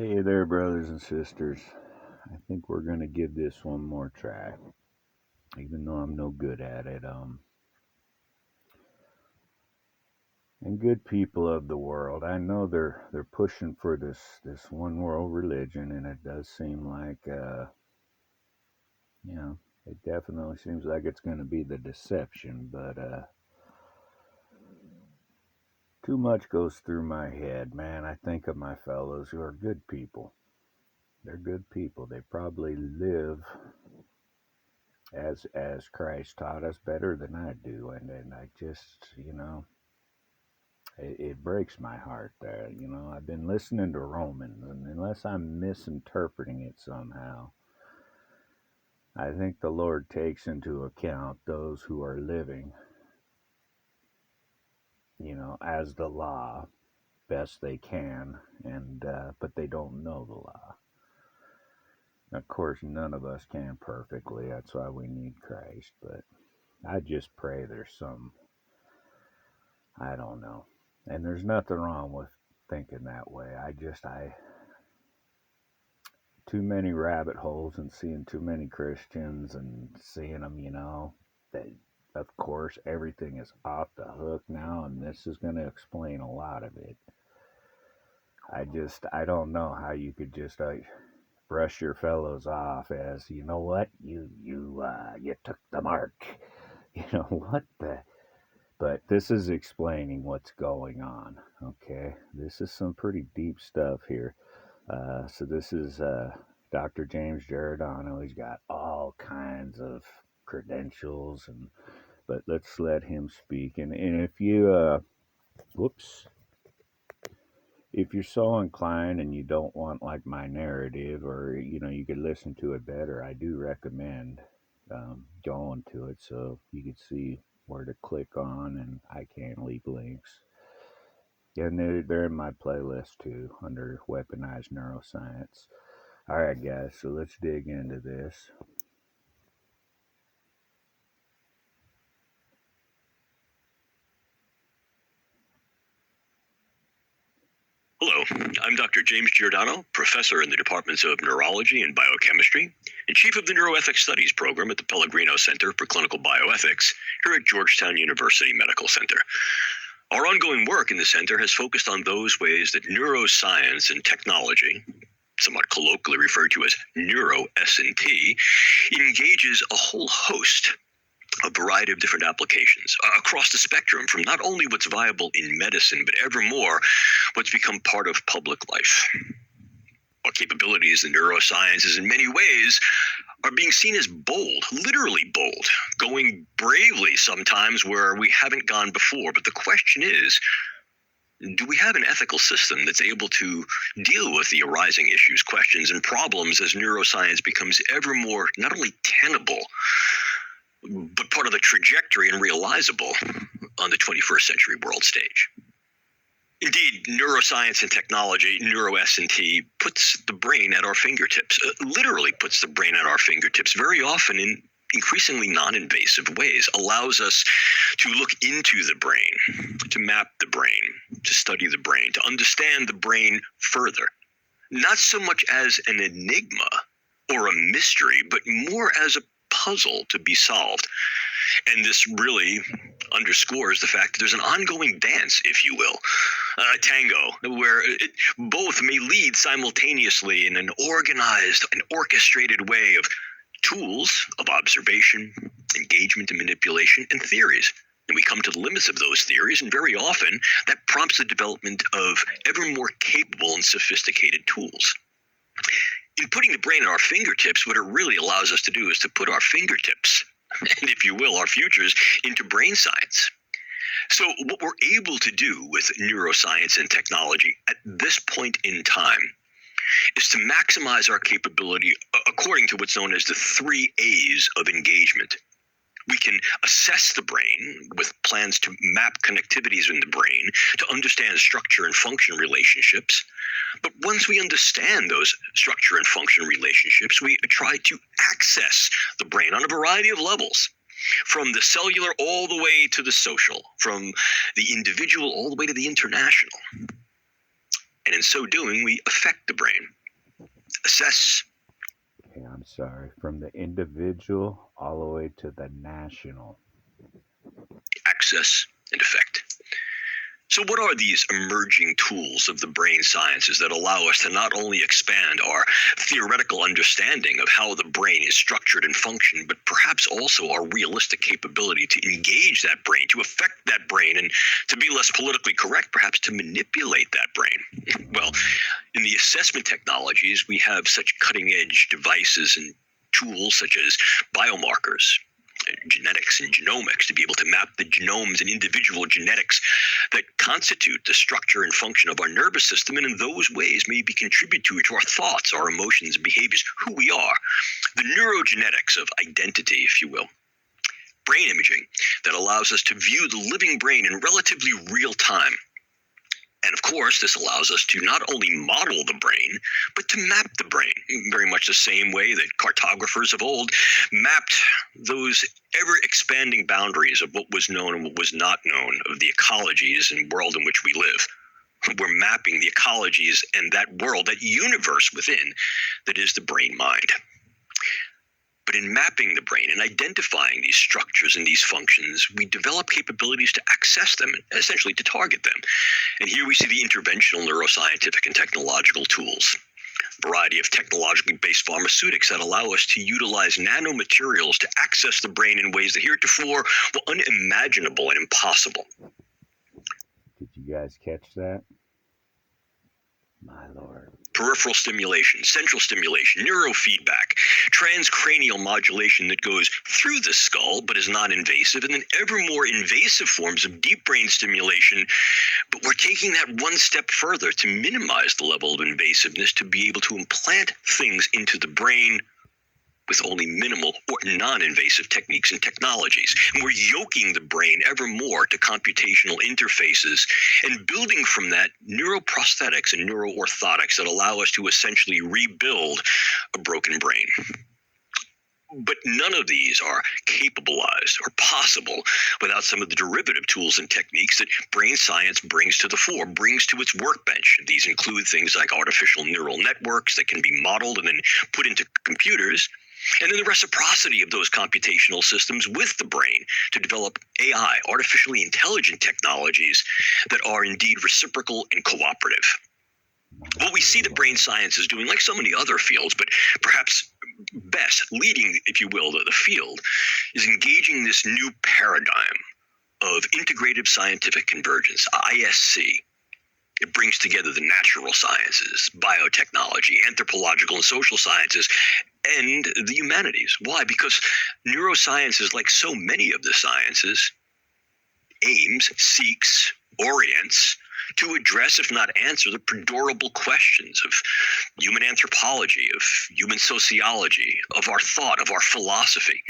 Hey there, brothers and sisters. I think we're going to give this one more try, even though I'm no good at it. And good people of the world, I know they're pushing for this one world religion, and it does seem like, it definitely seems like it's going to be the deception. But too much goes through my head, man. I think of my fellows who are good people. They're good people. They probably live as Christ taught us better than I do, and I just it breaks my heart there. I've been listening to Romans, and unless I'm misinterpreting it somehow, I think the Lord takes into account those who are living, as the law best they can, and but they don't know the law. Of course, none of us can perfectly. That's why we need Christ. But I just pray there's some, I don't know. And there's nothing wrong with thinking that way. Too many rabbit holes and seeing too many Christians and seeing them, that of course everything is off the hook now, and this is going to explain a lot of it. I don't know how you could just brush your fellows off as, you know what, you took the mark. What the. But this is explaining what's going on, okay? This is some pretty deep stuff here. So this is Dr. James Giordano. He's got all kinds of credentials, but let's let him speak. And if you, if you're so inclined and you don't want like my narrative, or you could listen to it better, I do recommend going to it so you can see where to click on, and I can leave links. And they're in my playlist too, under Weaponised Neuroscience. All right, guys, so let's dig into this. Hello, I'm Dr. James Giordano, professor in the departments of neurology and biochemistry, and chief of the Neuroethics Studies program at the Pellegrino Center for Clinical Bioethics here at Georgetown University Medical Center. Our ongoing work in the center has focused on those ways that neuroscience and technology, somewhat colloquially referred to as neuro-S&T, engages a whole host, a variety of different applications across the spectrum, from not only what's viable in medicine, but ever more what's become part of public life. Our capabilities in neurosciences in many ways are being seen as bold, literally bold, going bravely sometimes where we haven't gone before. But the question is, do we have an ethical system that's able to deal with the arising issues, questions, and problems as neuroscience becomes ever more not only tenable, but part of the trajectory and realizable on the 21st century world stage? Indeed, neuroscience and technology, neuro-S&T, puts the brain at our fingertips, literally puts the brain at our fingertips, very often in increasingly non-invasive ways, allows us to look into the brain, to map the brain, to study the brain, to understand the brain further. Not so much as an enigma or a mystery, but more as a puzzle to be solved. And this really underscores the fact that there's an ongoing dance, if you will, a tango, where both may lead simultaneously in an organized and orchestrated way of tools of observation, engagement and manipulation, and theories. And we come to the limits of those theories, and very often that prompts the development of ever more capable and sophisticated tools. In putting the brain at our fingertips, what it really allows us to do is to put our fingertips, and if you will, our futures, into brain science. So what we're able to do with neuroscience and technology at this point in time is to maximize our capability according to what's known as the 3 A's of engagement. We can assess the brain with plans to map connectivities in the brain, to understand structure and function relationships. But once we understand those structure and function relationships, we try to access the brain on a variety of levels, from the cellular all the way to the social, from the individual all the way to the international. And in so doing, we affect the brain. Assess. Okay, I'm sorry. From the individual all the way to the national. Access and affect. So what are these emerging tools of the brain sciences that allow us to not only expand our theoretical understanding of how the brain is structured and functioned, but perhaps also our realistic capability to engage that brain, to affect that brain, and to be less politically correct, perhaps to manipulate that brain? Well, in the assessment technologies, we have such cutting-edge devices and tools such as biomarkers, genetics and genomics, to be able to map the genomes and individual genetics that constitute the structure and function of our nervous system, and in those ways maybe contribute to our thoughts, our emotions, behaviors, who we are. The neurogenetics of identity, if you will. Brain imaging that allows us to view the living brain in relatively real time. And of course, this allows us to not only model the brain, but to map the brain, very much the same way that cartographers of old mapped those ever-expanding boundaries of what was known and what was not known of the ecologies and world in which we live. We're mapping the ecologies and that world, that universe within, that is the brain-mind. But in mapping the brain and identifying these structures and these functions, we develop capabilities to access them, essentially to target them. And here we see the interventional neuroscientific and technological tools. A variety of technologically based pharmaceutics that allow us to utilize nanomaterials to access the brain in ways that heretofore were unimaginable and impossible. Did you guys catch that? My lord. Peripheral stimulation, central stimulation, neurofeedback, transcranial modulation that goes through the skull but is not invasive, and then ever more invasive forms of deep brain stimulation. But we're taking that one step further to minimize the level of invasiveness, to be able to implant things into the brain with only minimal or non-invasive techniques and technologies. And we're yoking the brain ever more to computational interfaces and building from that neuroprosthetics and neuroorthotics that allow us to essentially rebuild a broken brain. But none of these are capabilized or possible without some of the derivative tools and techniques that brain science brings to the fore, brings to its workbench. These include things like artificial neural networks that can be modeled and then put into computers, and then the reciprocity of those computational systems with the brain to develop AI, artificially intelligent technologies that are indeed reciprocal and cooperative. What we see the brain science is doing, like so many other fields, but perhaps best leading, if you will, the field, is engaging this new paradigm of integrative scientific convergence, ISC. It brings together the natural sciences, biotechnology, anthropological and social sciences, and the humanities. Why? Because neuroscience is like so many of the sciences, aims, seeks, orients to address, if not answer, the predorable questions of human anthropology, of human sociology, of our thought, of our philosophy.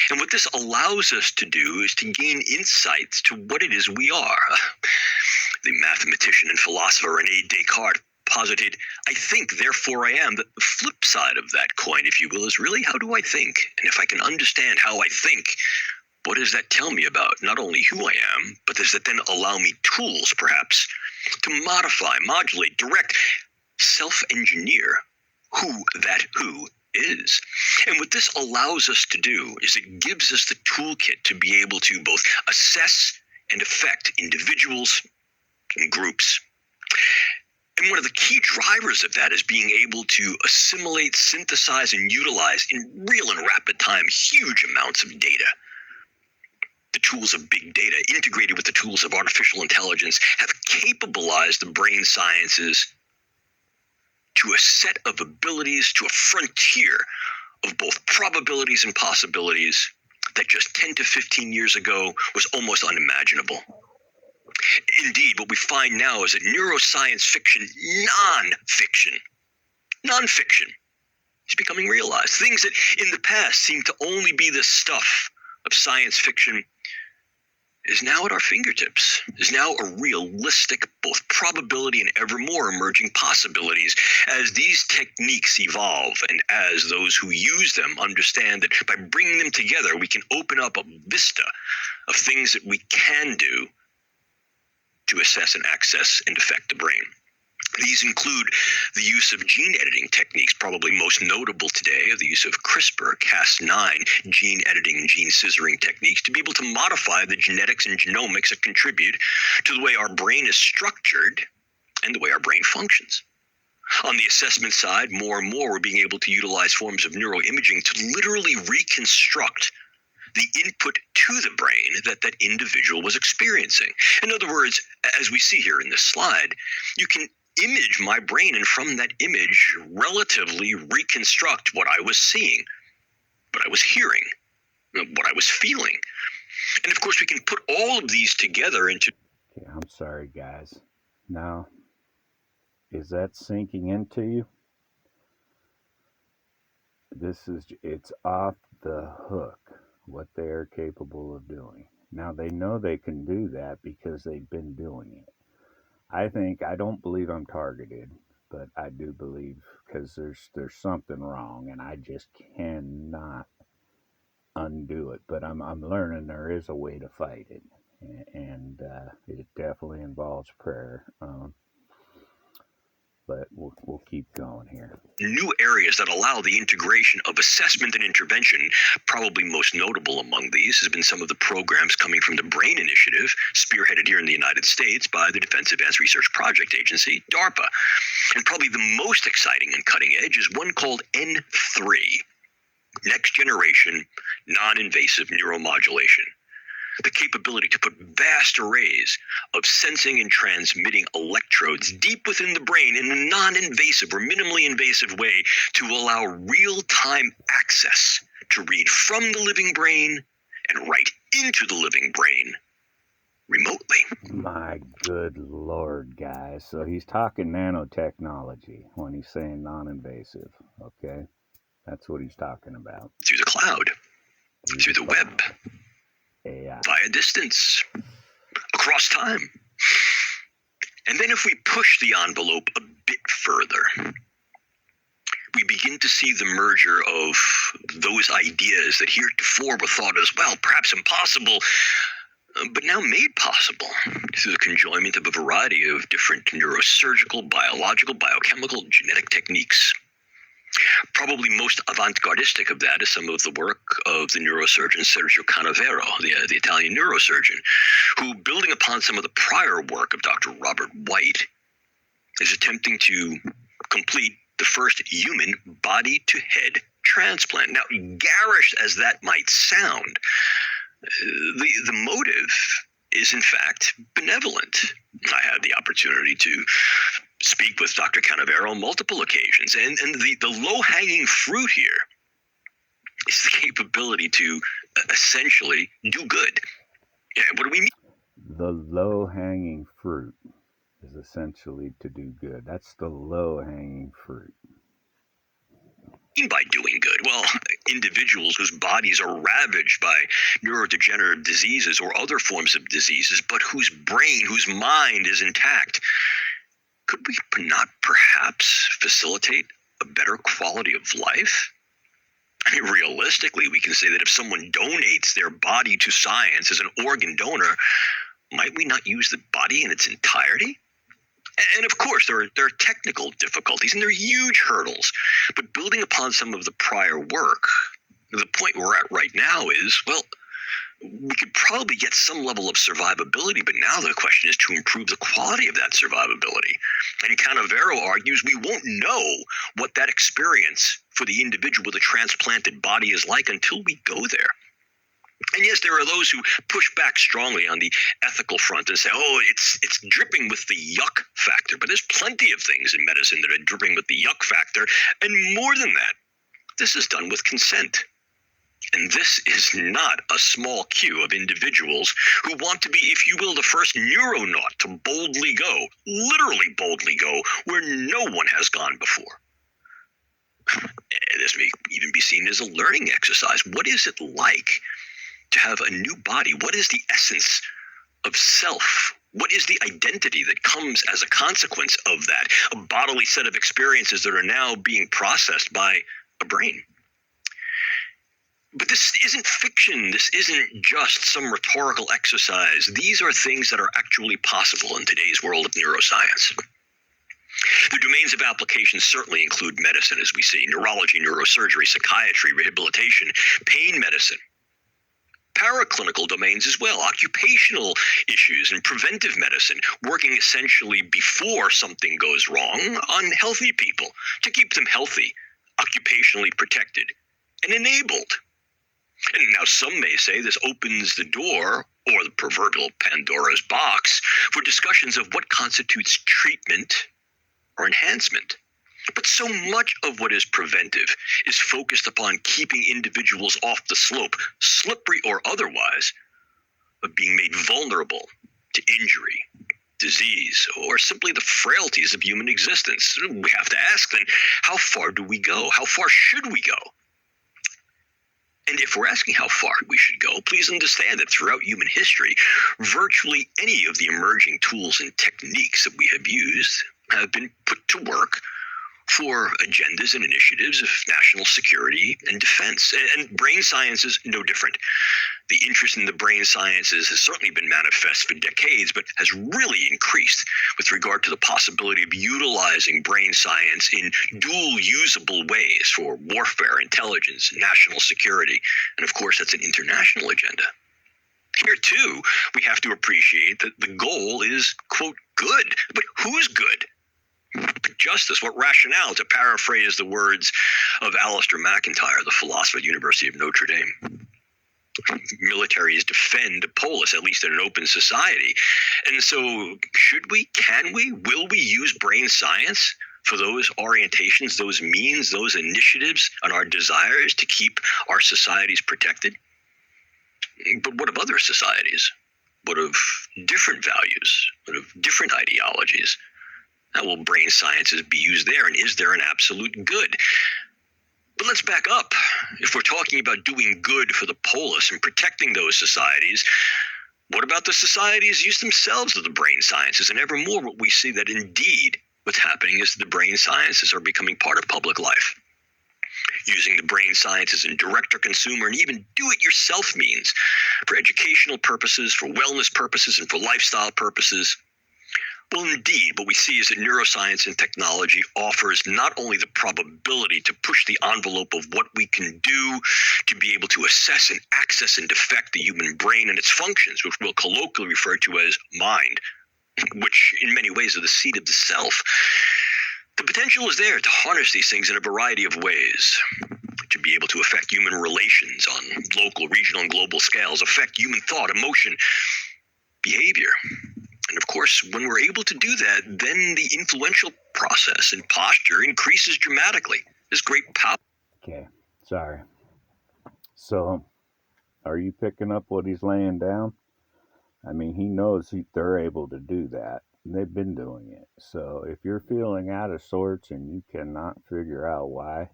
And what this allows us to do is to gain insights to what it is we are. The mathematician and philosopher René Descartes posited, "I think, therefore I am." But the flip side of that coin, if you will, is really, how do I think? And if I can understand how I think, what does that tell me about not only who I am, but does that then allow me tools, perhaps, to modify, modulate, direct, self-engineer who that who is? And what this allows us to do is it gives us the toolkit to be able to both assess and affect individuals and groups. And one of the key drivers of that is being able to assimilate, synthesize, and utilize in real and rapid time huge amounts of data. The tools of big data, integrated with the tools of artificial intelligence, have capabilized the brain sciences to a set of abilities, to a frontier of both probabilities and possibilities that just 10 to 15 years ago was almost unimaginable. Indeed, what we find now is that neuroscience fiction, nonfiction, is becoming realized. Things that in the past seemed to only be the stuff of science fiction is now at our fingertips, is now a realistic both probability and ever more emerging possibilities as these techniques evolve and as those who use them understand that by bringing them together, we can open up a vista of things that we can do to assess and access and affect the brain. These include the use of gene editing techniques, probably most notable today, the use of CRISPR, Cas9, gene editing and gene scissoring techniques to be able to modify the genetics and genomics that contribute to the way our brain is structured and the way our brain functions. On the assessment side, more and more we're being able to utilize forms of neuroimaging to literally reconstruct the input to the brain that that individual was experiencing. In other words, as we see here in this slide, you can image my brain and from that image relatively reconstruct what I was seeing, what I was hearing, what I was feeling. And of course, we can put all of these together into... Okay, I'm sorry, guys. Now, is that sinking into you? It's off the hook what they are capable of doing. Now, they know they can do that because they've been doing it. I don't believe I'm targeted, but I do believe, because there's something wrong, and I just cannot undo it. But I'm learning there is a way to fight it, and it definitely involves prayer. But we'll keep going here. New areas that allow the integration of assessment and intervention. Probably most notable among these has been some of the programs coming from the BRAIN Initiative, spearheaded here in the United States by the Defense Advanced Research Project Agency, DARPA. And probably the most exciting and cutting edge is one called N3, Next Generation Non-Invasive Neuromodulation. The capability to put vast arrays of sensing and transmitting electrodes deep within the brain in a non-invasive or minimally invasive way to allow real-time access to read from the living brain and right into the living brain remotely. My good Lord, guys. So he's talking nanotechnology when he's saying non-invasive, okay? That's what he's talking about. Through the cloud, through the web, AI. via distance, across time. And then if we push the envelope a bit further, we begin to see the merger of those ideas that heretofore were thought as, well, perhaps impossible, but now made possible through the conjoinment of a variety of different neurosurgical, biological, biochemical, genetic techniques. Probably most avant-gardistic of that is some of the work of the neurosurgeon Sergio Canavero, the Italian neurosurgeon, who, building upon some of the prior work of Dr. Robert White, is attempting to complete the first human body-to-head transplant. Now, garish as that might sound, the motive is in fact benevolent. I had the opportunity to speak with Dr. Canavero on multiple occasions, and the low-hanging fruit here is the capability to essentially do good. Yeah, what do we mean? The low-hanging fruit is essentially to do good. That's the low-hanging fruit. By doing good? Well, individuals whose bodies are ravaged by neurodegenerative diseases or other forms of diseases, but whose brain, whose mind is intact. Could we not perhaps facilitate a better quality of life? I mean, realistically, we can say that if someone donates their body to science as an organ donor, might we not use the body in its entirety? And of course, there are technical difficulties and there are huge hurdles. But building upon some of the prior work, the point we're at right now is, well, we could probably get some level of survivability, but now the question is to improve the quality of that survivability. And Canavero argues we won't know what that experience for the individual with a transplanted body is like until we go there. And yes, there are those who push back strongly on the ethical front and say, oh, it's dripping with the yuck factor. But there's plenty of things in medicine that are dripping with the yuck factor. And more than that, this is done with consent. And this is not a small queue of individuals who want to be, if you will, the first neuronaut to boldly go, literally boldly go, where no one has gone before. This may even be seen as a learning exercise. What is it like to have a new body? What is the essence of self? What is the identity that comes as a consequence of that? A bodily set of experiences that are now being processed by a brain. But this isn't fiction. This isn't just some rhetorical exercise. These are things that are actually possible in today's world of neuroscience. The domains of application certainly include medicine, as we see, neurology, neurosurgery, psychiatry, rehabilitation, pain medicine. Paraclinical domains as well, occupational issues and preventive medicine, working essentially before something goes wrong on healthy people to keep them healthy, occupationally protected, and enabled. And now some may say this opens the door, or the proverbial Pandora's box, for discussions of what constitutes treatment or enhancement. But so much of what is preventive is focused upon keeping individuals off the slope, slippery or otherwise, of being made vulnerable to injury, disease, or simply the frailties of human existence. We have to ask then, how far do we go? How far should we go? And if we're asking how far we should go, please understand that throughout human history, virtually any of the emerging tools and techniques that we have used have been put to work for agendas and initiatives of national security and defense. And brain science is no different. The interest in the brain sciences has certainly been manifest for decades, but has really increased with regard to the possibility of utilizing brain science in dual usable ways for warfare, intelligence, national security. And of course, that's an international agenda. Here, too, we have to appreciate that the goal is, quote, good. But who's good? Justice, what rationale, to paraphrase the words of Alistair McIntyre, the philosopher at the University of Notre Dame. Militaries defend the polis, at least in an open society. And so should we, can we, will we use brain science for those orientations, those means, those initiatives, and our desires to keep our societies protected? But what of other societies? What of different values? What of different ideologies? How will brain sciences be used there, and is there an absolute good? But let's back up. If we're talking about doing good for the polis and protecting those societies, what about the societies use themselves of the brain sciences? And ever more, what we see that indeed what's happening is the brain sciences are becoming part of public life. Using the brain sciences in direct-to-consumer and even do-it-yourself means for educational purposes, for wellness purposes, and for lifestyle purposes. Well, indeed, what we see is that neuroscience and technology offers not only the probability to push the envelope of what we can do to be able to assess and access and defect the human brain and its functions, which we'll colloquially refer to as mind, which in many ways are the seat of the self. The potential is there to harness these things in a variety of ways, to be able to affect human relations on local, regional, and global scales, affect human thought, emotion, behavior. And of course, when we're able to do that, then the influential process and posture increases dramatically. There's great power. Okay, sorry. So, are you picking up what he's laying down? I mean, he knows they're able to do that. They've been doing it. So, if you're feeling out of sorts and you cannot figure out why,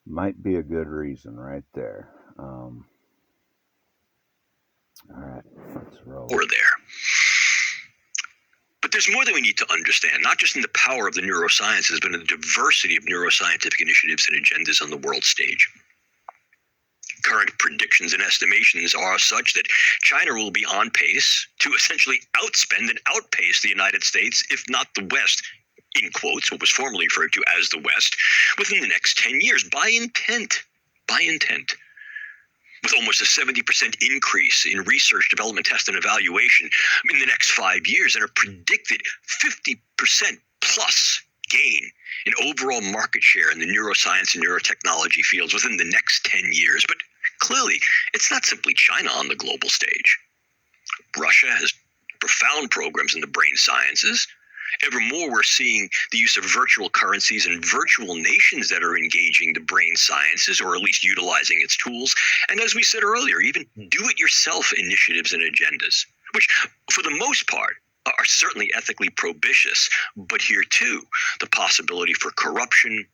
might be a good reason right there. All right, let's roll. We're there. But there's more that we need to understand, not just in the power of the neurosciences, but in the diversity of neuroscientific initiatives and agendas on the world stage. Current predictions and estimations are such that China will be on pace to essentially outspend and outpace the United States, if not the West, in quotes, what was formerly referred to as the West, within the next 10 years, by intent. With almost a 70% increase in research, development, test, and evaluation in the next 5 years, and a predicted 50% plus gain in overall market share in the neuroscience and neurotechnology fields within the next 10 years. But clearly, it's not simply China on the global stage. Russia has profound programs in the brain sciences. Evermore, we're seeing the use of virtual currencies and virtual nations that are engaging the brain sciences, or at least utilizing its tools. And as we said earlier, even do-it-yourself initiatives and agendas, which for the most part are certainly ethically probitious. But here too, the possibility for corruption,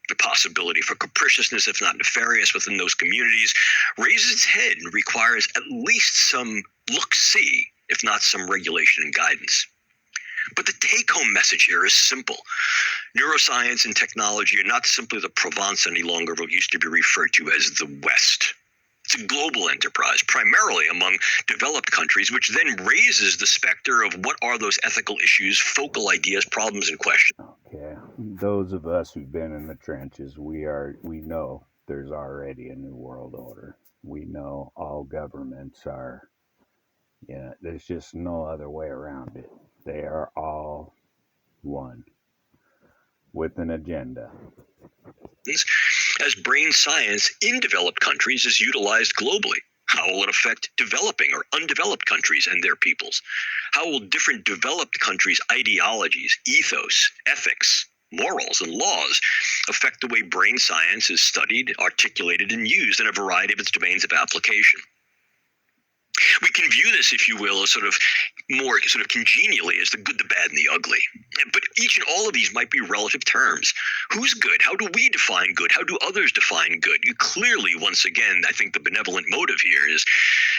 the possibility for capriciousness, if not nefarious, within those communities raises its head and requires at least some look-see, if not some regulation and guidance. But the take-home message here is simple. Neuroscience and technology are not simply the Provence any longer of what used to be referred to as the West. It's a global enterprise, primarily among developed countries, which then raises the specter of what are those ethical issues, focal ideas, problems, and questions. Okay, those of us who've been in the trenches, we know there's already a new world order. We know all governments are, there's just no other way around it. They are all one with an agenda. As brain science in developed countries is utilized globally. How will it affect developing or undeveloped countries and their peoples? How will different developed countries' ideologies, ethos, ethics, morals, and laws affect the way brain science is studied, articulated, and used in a variety of its domains of application? We can view this, if you will, as more congenially as the good, the bad, and the ugly. But each and all of these might be relative terms. Who's good? How do we define good? How do others define good? Clearly, once again, I think the benevolent motive here is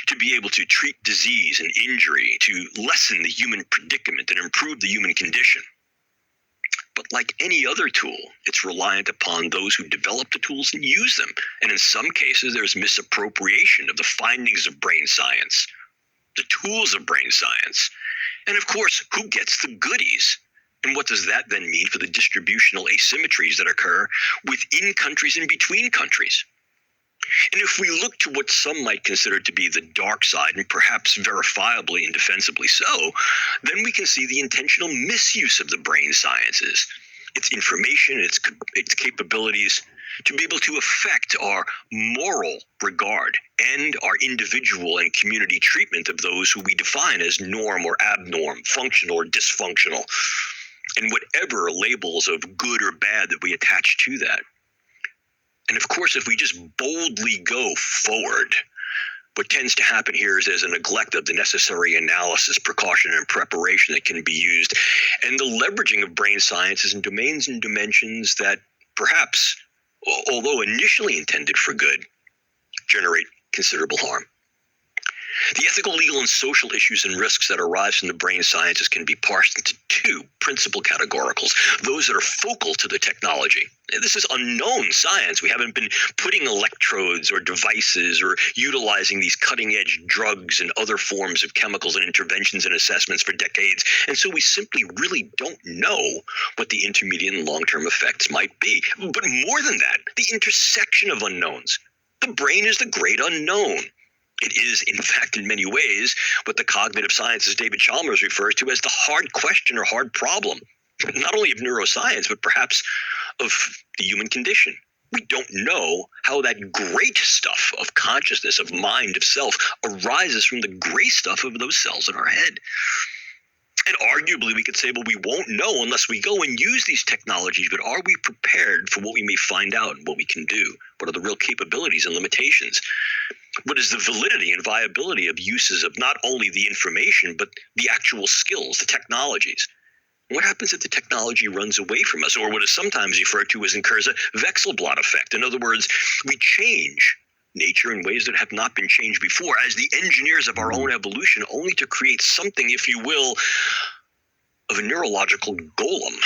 to be able to treat disease and injury, to lessen the human predicament and improve the human condition. But like any other tool, it's reliant upon those who develop the tools and use them. And in some cases, there's misappropriation of the findings of brain science, the tools of brain science. And of course, who gets the goodies? And what does that then mean for the distributional asymmetries that occur within countries and between countries? And if we look to what some might consider to be the dark side, and perhaps verifiably and defensibly so, then we can see the intentional misuse of the brain sciences, its information, its capabilities to be able to affect our moral regard and our individual and community treatment of those who we define as norm or abnorm, functional or dysfunctional, and whatever labels of good or bad that we attach to that. And of course, if we just boldly go forward, what tends to happen here is there's a neglect of the necessary analysis, precaution, and preparation that can be used, and the leveraging of brain sciences in domains and dimensions that perhaps, although initially intended for good, generate considerable harm. The ethical, legal, and social issues and risks that arise from the brain sciences can be parsed into two principal categoricals, those that are focal to the technology. This is unknown science. We haven't been putting electrodes or devices or utilizing these cutting-edge drugs and other forms of chemicals and interventions and assessments for decades, and so we simply really don't know what the intermediate and long-term effects might be. But more than that, the intersection of unknowns. The brain is the great unknown. It is, in fact, in many ways, what the cognitive sciences David Chalmers refers to as the hard question or hard problem, not only of neuroscience, but perhaps of the human condition. We don't know how that great stuff of consciousness, of mind, of self, arises from the gray stuff of those cells in our head. And arguably, we could say, well, we won't know unless we go and use these technologies, but are we prepared for what we may find out and what we can do? What are the real capabilities and limitations? What is the validity and viability of uses of not only the information, but the actual skills, the technologies? What happens if the technology runs away from us, or what is sometimes referred to as incurs a Wechselblad effect? In other words, we change nature in ways that have not been changed before as the engineers of our own evolution, only to create something, if you will, of a neurological golem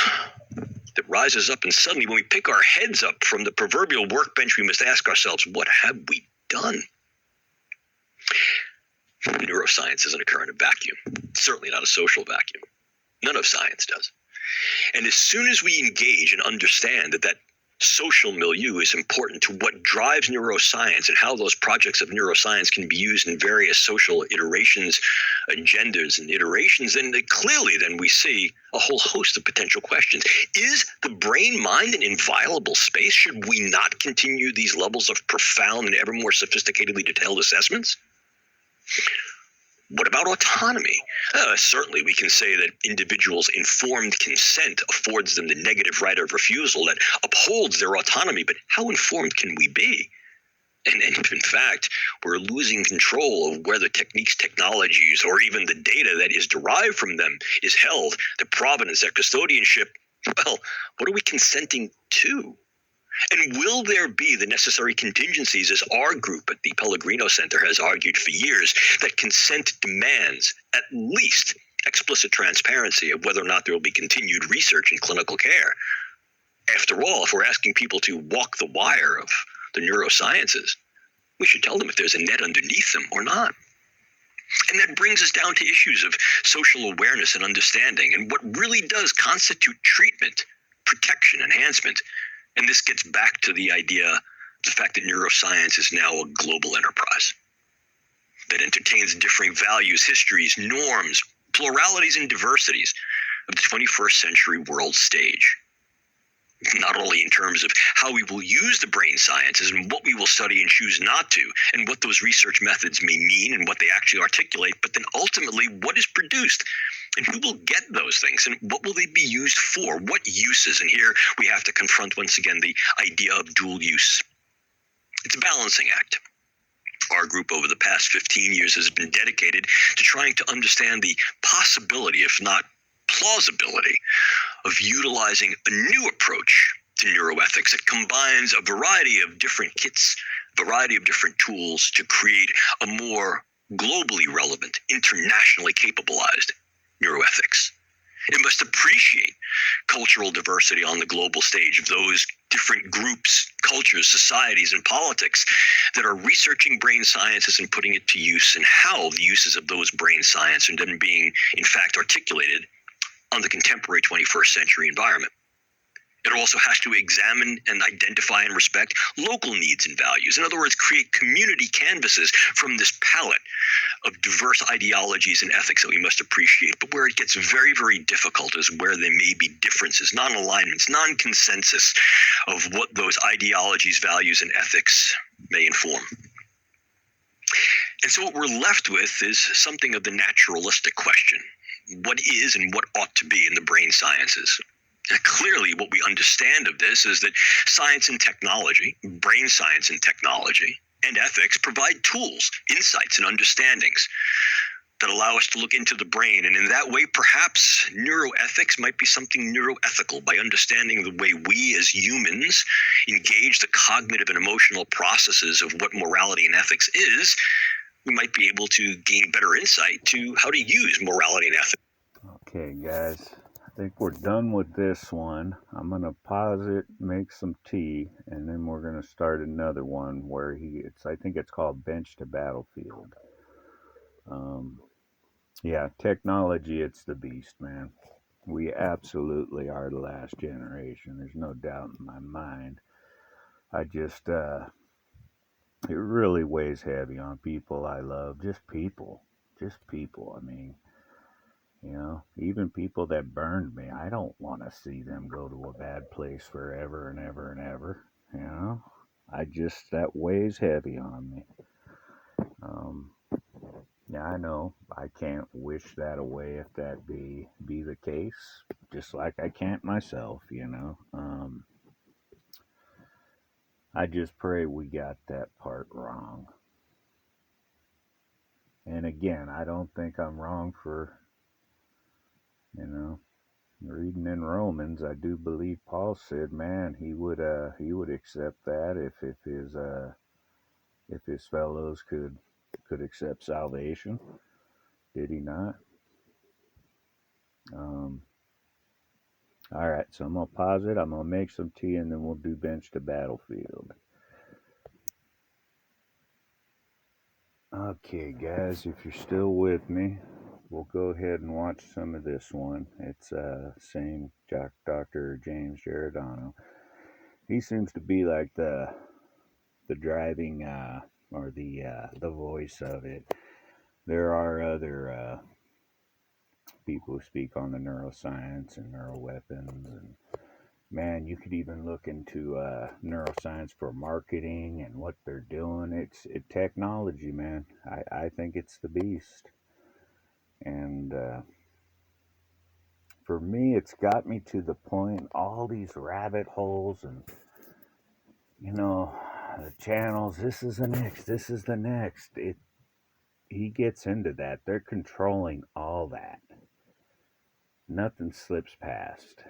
that rises up, and suddenly when we pick our heads up from the proverbial workbench, we must ask ourselves, what have we done? Neuroscience doesn't occur in a vacuum, certainly not a social vacuum. None of science does. And as soon as we engage and understand that social milieu is important to what drives neuroscience and how those projects of neuroscience can be used in various social iterations, agendas, and iterations, then clearly then we see a whole host of potential questions. Is the brain-mind an inviolable space? Should we not continue these levels of profound and ever more sophisticatedly detailed assessments? What about autonomy? Certainly we can say that individuals' informed consent affords them the negative right of refusal that upholds their autonomy, but how informed can we be? And if in fact we're losing control of where the techniques, technologies, or even the data that is derived from them is held, the provenance, their custodianship, well, what are we consenting to? And will there be the necessary contingencies, as our group at the Pellegrino Center has argued for years, that consent demands at least explicit transparency of whether or not there will be continued research in clinical care? After all, if we're asking people to walk the wire of the neurosciences, We should tell them if there's a net underneath them or not. And that brings us down to issues of social awareness and understanding and what really does constitute treatment, protection, enhancement. And this gets back to the idea, the fact that neuroscience is now a global enterprise that entertains differing values, histories, norms, pluralities, and diversities of the 21st century world stage. Not only in terms of how we will use the brain sciences and what we will study and choose not to, and what those research methods may mean and what they actually articulate, but then ultimately what is produced and who will get those things and what will they be used for, what uses. And here we have to confront once again the idea of dual use. It's a balancing act. Our group over the past 15 years has been dedicated to trying to understand the possibility, if not plausibility, of utilizing a new approach to neuroethics that combines a variety of different kits, a variety of different tools to create a more globally relevant, internationally capabilized neuroethics. It must appreciate cultural diversity on the global stage of those different groups, cultures, societies, and politics that are researching brain sciences and putting it to use, and how the uses of those brain science are then being, in fact, articulated on the contemporary 21st century environment. It also has to examine and identify and respect local needs and values. In other words, create community canvases from this palette of diverse ideologies and ethics that we must appreciate. But where it gets very, very difficult is where there may be differences, non-alignments, non-consensus of what those ideologies, values, and ethics may inform. And so what we're left with is something of the naturalistic question. What is and what ought to be in the brain sciences? Clearly, what we understand of this is that science and technology, brain science and technology, and ethics provide tools, insights, and understandings that allow us to look into the brain. And in that way, perhaps neuroethics might be something neuroethical. By understanding the way we as humans engage the cognitive and emotional processes of what morality and ethics is, we might be able to gain better insight to how to use morality and ethics. Okay, guys. I think we're done with this one. I'm going to pause it, make some tea, and then we're going to start another one where I think it's called Bench to Battlefield. Yeah, technology, it's the beast, man. We absolutely are the last generation. There's no doubt in my mind. I just, it really weighs heavy on people I love. Just people. I mean, even people that burned me, I don't want to see them go to a bad place forever and ever and ever. That weighs heavy on me. Yeah, I know I can't wish that away if that be the case, just like I can't myself. I just pray we got that part wrong. And again, I don't think I'm wrong for, reading in Romans. I do believe Paul said, man, he would accept that if his fellows could accept salvation. Did he not? All right, so I'm gonna pause it. I'm gonna make some tea, and then we'll do Bench to Battlefield. Okay, guys, if you're still with me, we'll go ahead and watch some of this one. It's same Dr. James Giordano. He seems to be like the driving or the voice of it. There are other people who speak on the neuroscience and neuroweapons, and man, you could even look into neuroscience for marketing and what they're doing. It's technology, man. I think it's the beast. And for me, it's got me to the point, all these rabbit holes and, the channels, this is the next. He gets into that. They're controlling all that. Nothing slips past.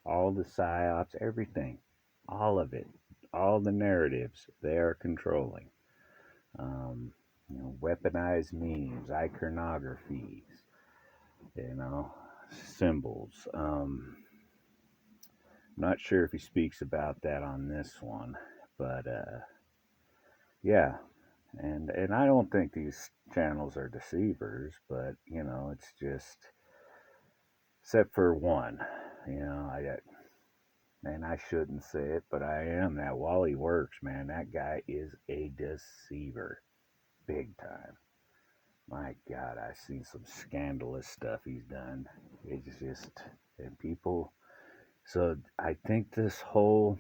All the psyops, everything, all of it, all the narratives, they are controlling. Weaponized memes, iconographies, symbols. Not sure if he speaks about that on this one, But yeah, and I don't think these channels are deceivers, but it's just, except for one, and I shouldn't say it, but I am. That Wally Works, man, that guy is a deceiver, big time. My God, I've seen some scandalous stuff he's done. It's just, and people. So I think this whole,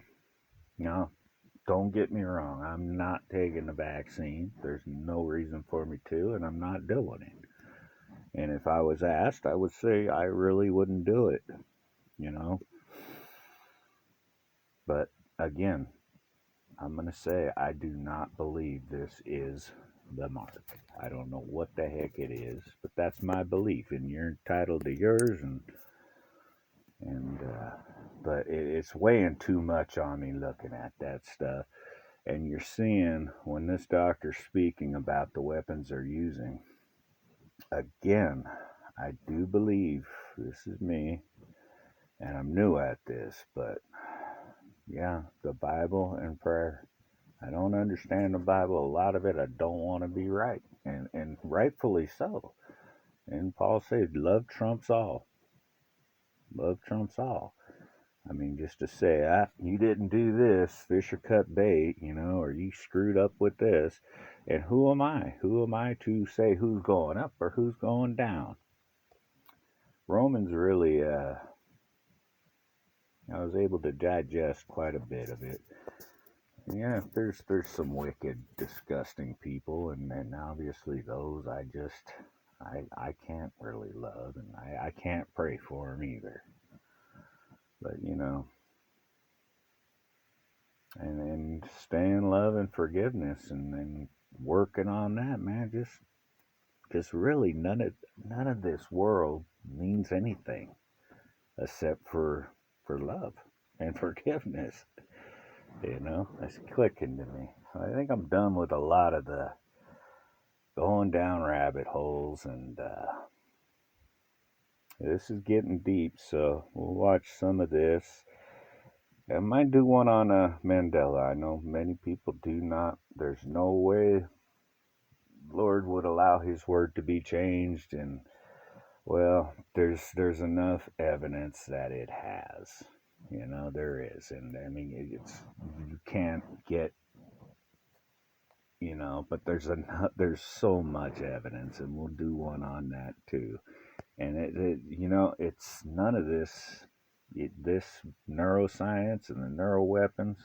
don't get me wrong, I'm not taking the vaccine. There's no reason for me to, and I'm not doing it. And if I was asked, I would say I really wouldn't do it, you know. But again, I'm going to say I do not believe this is the mark. I don't know what the heck it is, but that's my belief, and you're entitled to yours. But it's weighing too much on me looking at that stuff. And you're seeing when this doctor's speaking about the weapons they're using. Again, I do believe, this is me, and I'm new at this, but yeah, the Bible and prayer. I don't understand the Bible. A lot of it I don't want to be right, and rightfully so. And Paul said, love trumps all. Love trumps all. I mean, just to say, you didn't do this, fish or cut bait, or you screwed up with this. And who am I? Who am I to say who's going up or who's going down? Romans really, I was able to digest quite a bit of it. Yeah, there's some wicked, disgusting people, and obviously those I can't really love, and I can't pray for them either. But and stay in love and forgiveness, and working on that, man. Just really none of this world means anything except for love and forgiveness. That's clicking to me. I think I'm done with a lot of the going down rabbit holes, and this is getting deep, so we'll watch some of this. I might do one on Mandela. I know many people do not. There's no way Lord would allow his word to be changed, and well, there's enough evidence that it has. There is, and I mean you can't get, but there's so much evidence, and we'll do one on that too. And it's none of this neuroscience and the neuroweapons,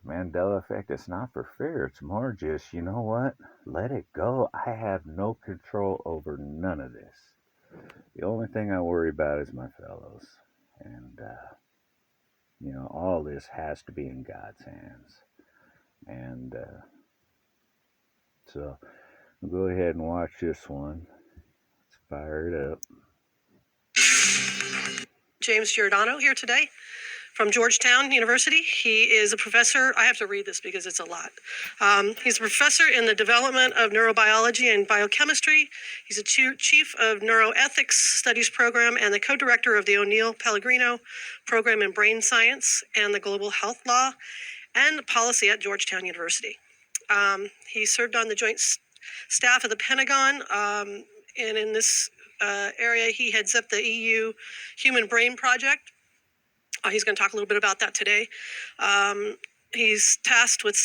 Mandela effect. It's not for fear. It's more just, you know what? Let it go. I have no control over none of this. The only thing I worry about is my fellows, and all this has to be in God's hands. And so we'll go ahead and watch this one. Let's fire it up. James Giordano here today from Georgetown University. He is a professor. I have to read this because it's a lot. He's a professor in the development of neurobiology and biochemistry. He's a chief of neuroethics studies program and the co-director of the O'Neill Pellegrino program in brain science and the global health law and policy at Georgetown University. He served on the joint staff of the Pentagon, and in this area, he heads up the EU Human Brain Project. He's going to talk a little bit about that today. He's tasked with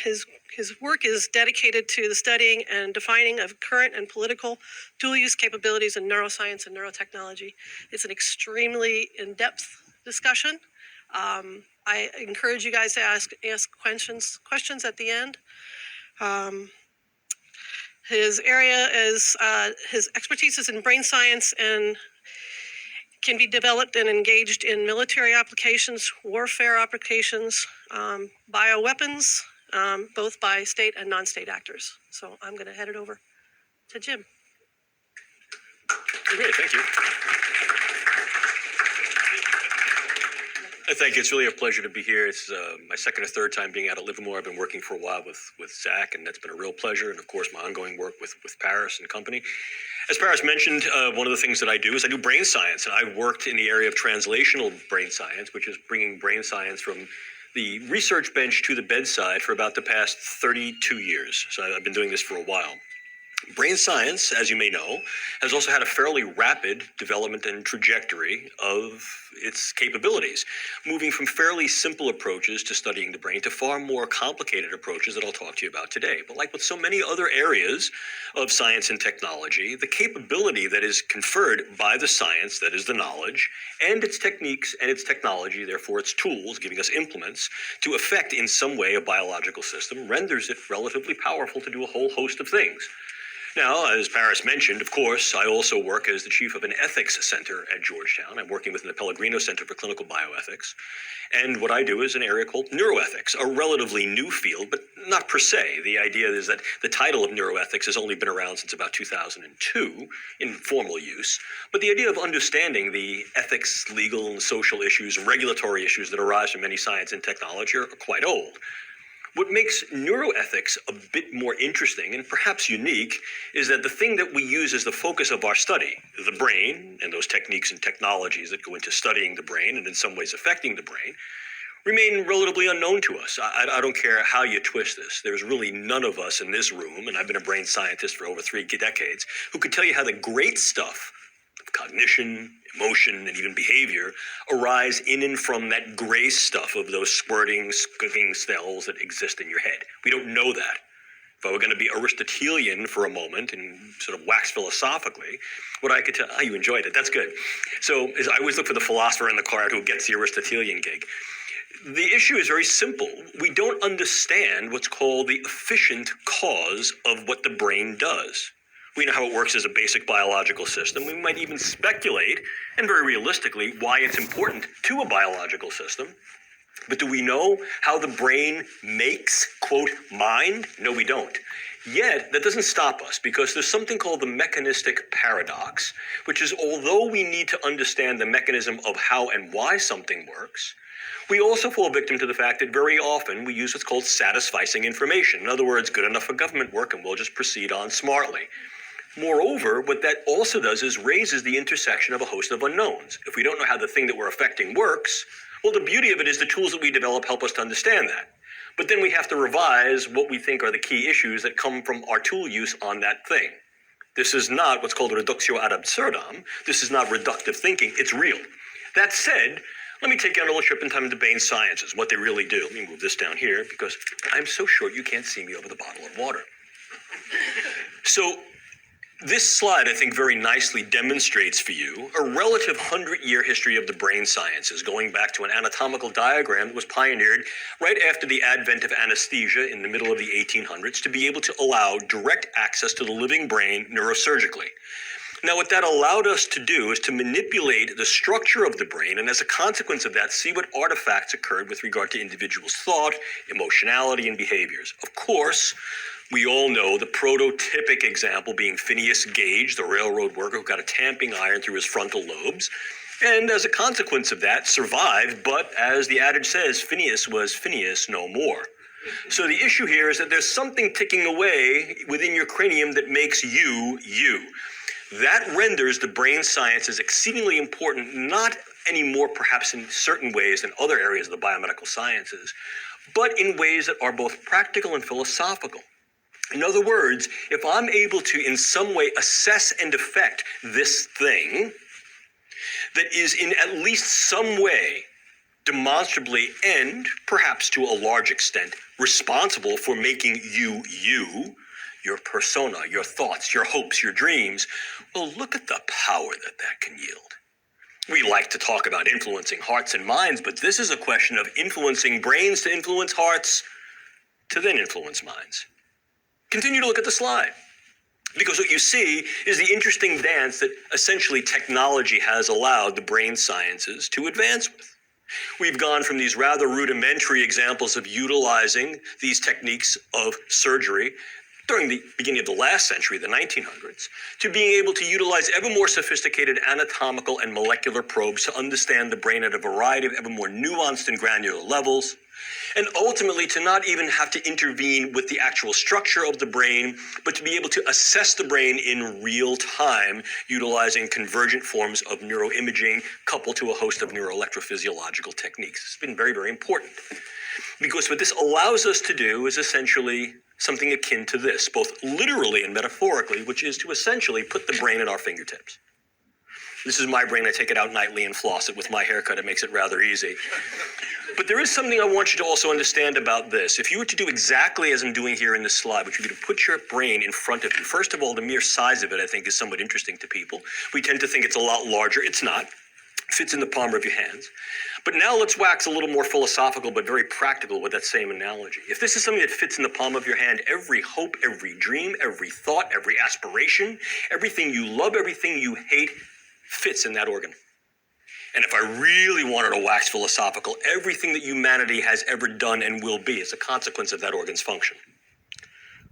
his work is dedicated to the studying and defining of current and political dual-use capabilities in neuroscience and neurotechnology. It's an extremely in-depth discussion. I encourage you guys to ask questions at the end. His area is his expertise is in brain science and can be developed and engaged in military applications, warfare applications, bioweapons, both by state and non-state actors. So I'm going to head it over to Jim. Great, thank you. Thank you. It's really a pleasure to be here. It's my second or third time being out at Livermore. I've been working for a while with Zach, and that's been a real pleasure. And of course, my ongoing work with Paris and company. As Paris mentioned, one of the things that I do is I do brain science, and I've worked in the area of translational brain science, which is bringing brain science from the research bench to the bedside for about the past 32 years. So I've been doing this for a while. Brain science, as you may know, has also had a fairly rapid development and trajectory of its capabilities, moving from fairly simple approaches to studying the brain to far more complicated approaches that I'll talk to you about today. But like with so many other areas of science and technology, the capability that is conferred by the science, that is the knowledge, and its techniques and its technology, therefore its tools, giving us implements, to affect in some way a biological system, renders it relatively powerful to do a whole host of things. Now, as Paris mentioned, of course, I also work as the chief of an ethics center at Georgetown. I'm working within the Pellegrino Center for Clinical Bioethics. And what I do is an area called neuroethics, a relatively new field, but not per se. The idea is that the title of neuroethics has only been around since about 2002 in formal use. But the idea of understanding the ethics, legal, and social issues and regulatory issues that arise from any science and technology are quite old. What makes neuroethics a bit more interesting and perhaps unique is that the thing that we use as the focus of our study, the brain, and those techniques and technologies that go into studying the brain and in some ways affecting the brain, remain relatively unknown to us. I don't care how you twist this. There's really none of us in this room, and I've been a brain scientist for over 3 decades, who could tell you how the great stuff of cognition, emotion, and even behavior arise in and from that gray stuff of those squirting, squinting cells that exist in your head. We don't know that. If I were going to be Aristotelian for a moment and sort of wax philosophically, what I could tell, you enjoyed it, that's good. So I always look for the philosopher in the crowd who gets the Aristotelian gig. The issue is very simple. We don't understand what's called the efficient cause of what the brain does. We know how it works as a basic biological system. We might even speculate, and very realistically, why it's important to a biological system. But do we know how the brain makes, quote, mind? No, we don't. Yet, that doesn't stop us, because there's something called the Mechanistic Paradox, which is, although we need to understand the mechanism of how and why something works, we also fall victim to the fact that very often we use what's called satisficing information. In other words, good enough for government work, and we'll just proceed on smartly. Moreover, what that also does is raises the intersection of a host of unknowns. If we don't know how the thing that we're affecting works, well, the beauty of it is the tools that we develop help us to understand that. But then we have to revise what we think are the key issues that come from our tool use on that thing. This is not what's called reductio ad absurdum. This is not reductive thinking. It's real. That said, let me take you on a little trip in time into brain sciences, what they really do. Let me move this down here because I'm so short you can't see me over the bottle of water. So, this slide, I think, very nicely demonstrates for you a relative 100-year history of the brain sciences, going back to an anatomical diagram that was pioneered right after the advent of anesthesia in the middle of the 1800s to be able to allow direct access to the living brain neurosurgically. Now, what that allowed us to do is to manipulate the structure of the brain, and as a consequence of that, see what artifacts occurred with regard to individuals' thought, emotionality, and behaviors. Of course, we all know the prototypic example being Phineas Gage, the railroad worker who got a tamping iron through his frontal lobes, and as a consequence of that, survived, but as the adage says, Phineas was Phineas no more. So the issue here is that there's something ticking away within your cranium that makes you, you. That renders the brain sciences exceedingly important, not anymore perhaps in certain ways than other areas of the biomedical sciences, but in ways that are both practical and philosophical. In other words, if I'm able to in some way assess and affect this thing that is in at least some way demonstrably and perhaps to a large extent responsible for making you, you, your persona, your thoughts, your hopes, your dreams, well, look at the power that that can yield. We like to talk about influencing hearts and minds, but this is a question of influencing brains to influence hearts to then influence minds. Continue to look at the slide, because what you see is the interesting dance that essentially technology has allowed the brain sciences to advance with. We've gone from these rather rudimentary examples of utilizing these techniques of surgery, during the beginning of the last century, the 1900s, to being able to utilize ever more sophisticated anatomical and molecular probes to understand the brain at a variety of ever more nuanced and granular levels, and ultimately to not even have to intervene with the actual structure of the brain, but to be able to assess the brain in real time, utilizing convergent forms of neuroimaging coupled to a host of neuroelectrophysiological techniques. It's been very, very important. Because what this allows us to do is essentially something akin to this, both literally and metaphorically, which is to essentially put the brain at our fingertips. This is my brain. I take it out nightly and floss it with my haircut. It makes it rather easy. But there is something I want you to also understand about this. If you were to do exactly as I'm doing here in this slide, which would be to put your brain in front of you, first of all, the mere size of it, I think, is somewhat interesting to people. We tend to think it's a lot larger. It's not. It fits in the palm of your hands. But now let's wax a little more philosophical, but very practical with that same analogy. If this is something that fits in the palm of your hand, every hope, every dream, every thought, every aspiration, everything you love, everything you hate, fits in that organ. And if I really wanted to wax philosophical, everything that humanity has ever done and will be is a consequence of that organ's function.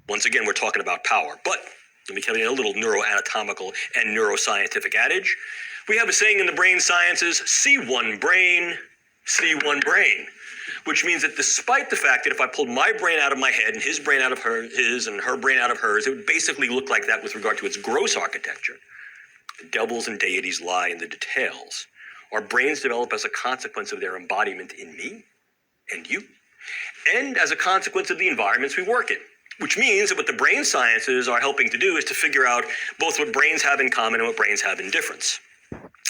Once again, we're talking about power. But let me tell you a little neuroanatomical and neuroscientific adage. We have a saying in the brain sciences, see one brain, which means that despite the fact that if I pulled my brain out of my head and his brain out of his and her brain out of hers, it would basically look like that with regard to its gross architecture. The devils and deities lie in the details. Our brains develop as a consequence of their embodiment in me and you, and as a consequence of the environments we work in, which means that what the brain sciences are helping to do is to figure out both what brains have in common and what brains have in difference.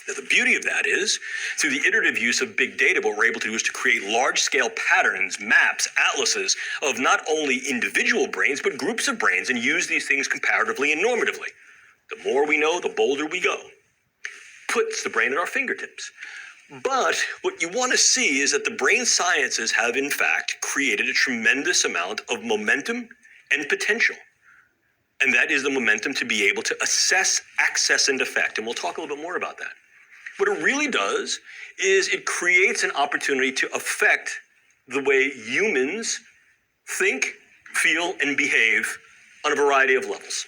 Now, the beauty of that is, through the iterative use of big data, what we're able to do is to create large-scale patterns, maps, atlases of not only individual brains, but groups of brains, and use these things comparatively and normatively. The more we know, the bolder we go. Puts the brain at our fingertips. But what you want to see is that the brain sciences have, in fact, created a tremendous amount of momentum and potential. And that is the momentum to be able to assess, access, and effect. And we'll talk a little bit more about that. What it really does is it creates an opportunity to affect the way humans think, feel, and behave on a variety of levels.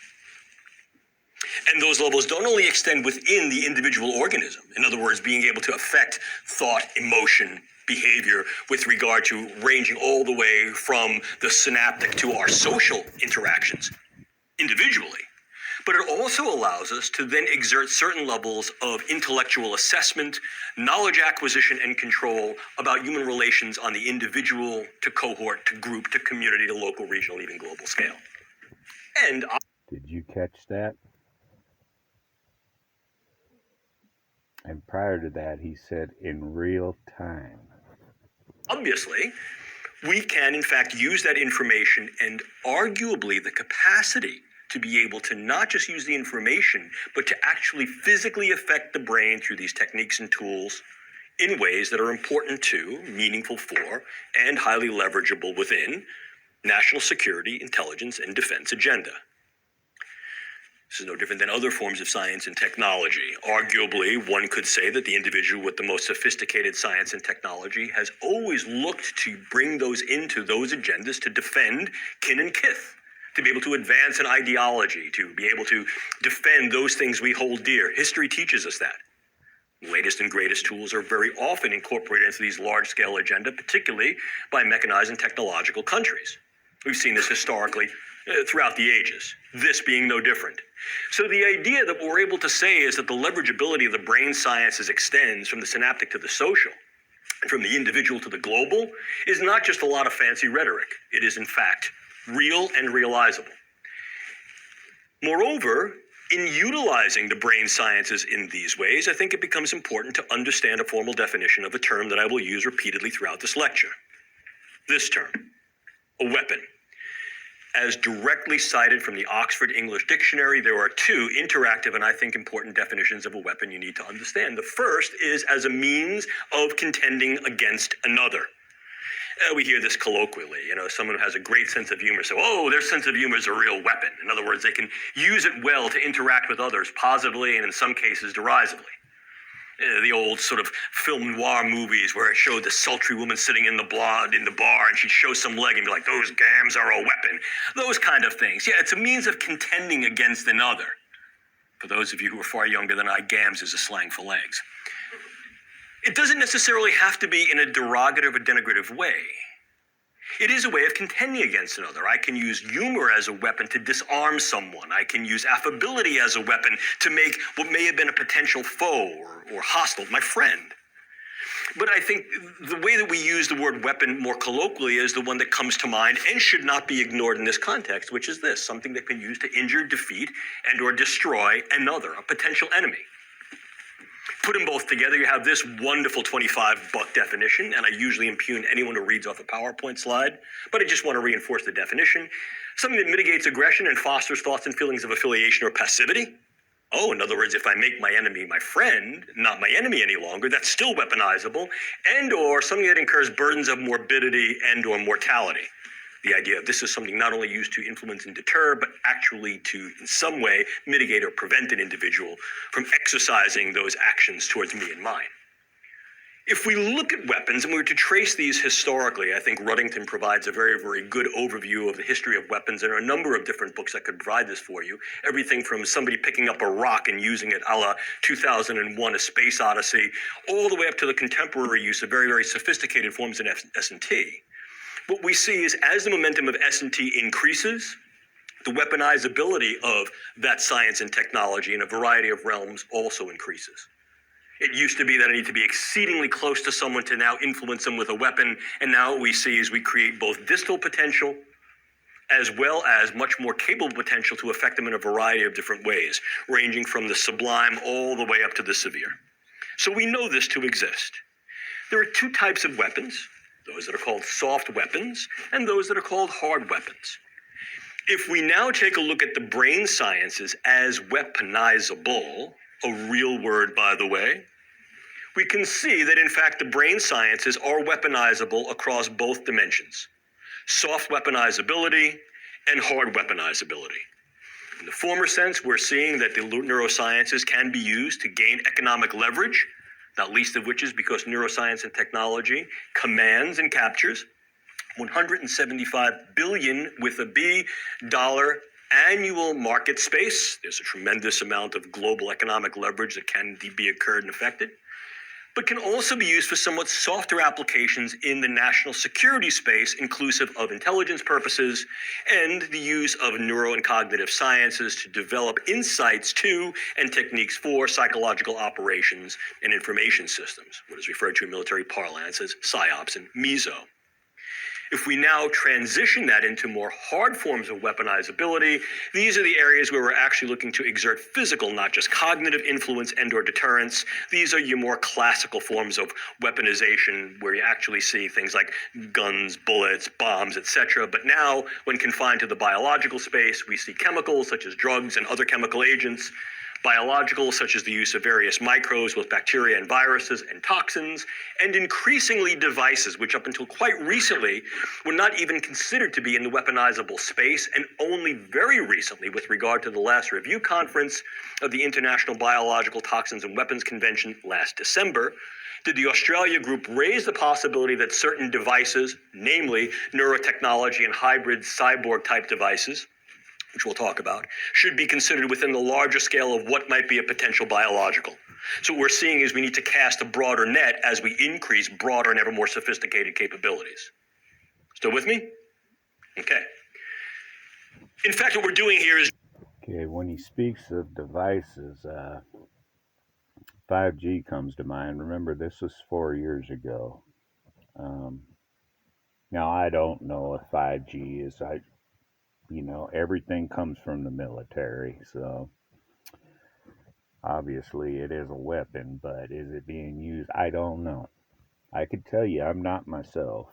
And those levels don't only extend within the individual organism. In other words, being able to affect thought, emotion, behavior with regard to ranging all the way from the synaptic to our social interactions individually. But it also allows us to then exert certain levels of intellectual assessment, knowledge acquisition, and control about human relations on the individual to cohort to group to community to local, regional, even global scale. And did you catch that? And prior to that, he said in real time. Obviously, we can, in fact, use that information and arguably the capacity to be able to not just use the information, but to actually physically affect the brain through these techniques and tools in ways that are important to, meaningful for, and highly leverageable within national security, intelligence, and defense agenda. This is no different than other forms of science and technology. Arguably, one could say that the individual with the most sophisticated science and technology has always looked to bring those into those agendas to defend kin and kith, to be able to advance an ideology, to be able to defend those things we hold dear. History teaches us that. Latest and greatest tools are very often incorporated into these large-scale agenda, particularly by mechanized and technological countries. We've seen this historically throughout the ages, this being no different. So the idea that what we're able to say is that the leverageability of the brain sciences extends from the synaptic to the social, and from the individual to the global, is not just a lot of fancy rhetoric. It is, in fact, real and realizable. Moreover, in utilizing the brain sciences in these ways, I think it becomes important to understand a formal definition of a term that I will use repeatedly throughout this lecture. This term, a weapon. As directly cited from the Oxford English Dictionary, there are two interactive and I think important definitions of a weapon you need to understand. The first is as a means of contending against another. We hear this colloquially. Someone who has a great sense of humor say, oh, their sense of humor is a real weapon. In other words, they can use it well to interact with others positively and in some cases derisively. The old sort of film noir movies where it showed the sultry woman sitting in the bar and she'd show some leg and be like, those gams are a weapon. Those kind of things. Yeah, it's a means of contending against another. For those of you who are far younger than I, gams is a slang for legs. It doesn't necessarily have to be in a derogative or denigrative way. It is a way of contending against another. I can use humor as a weapon to disarm someone. I can use affability as a weapon to make what may have been a potential foe or hostile my friend. But I think the way that we use the word weapon more colloquially is the one that comes to mind and should not be ignored in this context, which is this: something that can be used to injure, defeat, and or destroy another, a potential enemy. Put them both together, you have this wonderful 25-buck definition, and I usually impugn anyone who reads off a PowerPoint slide, but I just want to reinforce the definition. Something that mitigates aggression and fosters thoughts and feelings of affiliation or passivity. Oh, in other words, if I make my enemy my friend, not my enemy any longer, that's still weaponizable, and or something that incurs burdens of morbidity and or mortality. The idea of this is something not only used to influence and deter, but actually to, in some way, mitigate or prevent an individual from exercising those actions towards me and mine. If we look at weapons and we were to trace these historically, I think Ruddington provides a very, very good overview of the history of weapons. There are a number of different books that could provide this for you. Everything from somebody picking up a rock and using it a la 2001: A Space Odyssey, all the way up to the contemporary use of very, very sophisticated forms in S&T. What we see is as the momentum of S&T increases, the weaponizability of that science and technology in a variety of realms also increases. It used to be that I need to be exceedingly close to someone to now influence them with a weapon, and now what we see is we create both distal potential as well as much more capable potential to affect them in a variety of different ways, ranging from the sublime all the way up to the severe. So we know this to exist. There are two types of weapons: those that are called soft weapons and those that are called hard weapons. If we now take a look at the brain sciences as weaponizable, a real word by the way, we can see that in fact the brain sciences are weaponizable across both dimensions: soft weaponizability and hard weaponizability. In the former sense, we're seeing that the neurosciences can be used to gain economic leverage, not least of which is because neuroscience and technology commands and captures $175 billion with a B dollar annual market space. There's a tremendous amount of global economic leverage that can be occurred and affected, but can also be used for somewhat softer applications in the national security space, inclusive of intelligence purposes and the use of neuro and cognitive sciences to develop insights to and techniques for psychological operations and information systems, what is referred to in military parlance as PSYOPs and MESO. If we now transition that into more hard forms of weaponizability, these are the areas where we're actually looking to exert physical, not just cognitive influence and or deterrence. These are your more classical forms of weaponization where you actually see things like guns, bullets, bombs, etc. But now, when confined to the biological space, we see chemicals such as drugs and other chemical agents, biologicals such as the use of various microbes, both bacteria and viruses and toxins, and increasingly devices, which up until quite recently were not even considered to be in the weaponizable space, and only very recently, with regard to the last review conference of the International Biological Toxins and Weapons Convention last December, did the Australia group raise the possibility that certain devices, namely neurotechnology and hybrid cyborg type devices, which we'll talk about, should be considered within the larger scale of what might be a potential biological. So what we're seeing is we need to cast a broader net as we increase broader and ever more sophisticated capabilities. Still with me? Okay. In fact, what we're doing here is... Okay, when he speaks of devices, 5G comes to mind. Remember, this was 4 years ago. Now, I don't know if 5G is... everything comes from the military, so obviously it is a weapon, but is it being used? I don't know. I could tell you I'm not myself,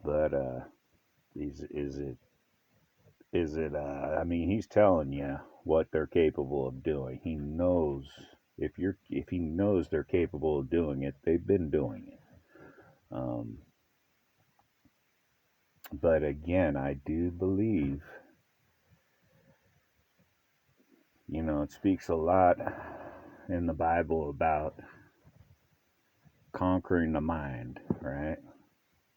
but is it I mean, he's telling you what they're capable of doing. He knows if he knows they're capable of doing it, they've been doing it. But again, I do believe, it speaks a lot in the Bible about conquering the mind, right?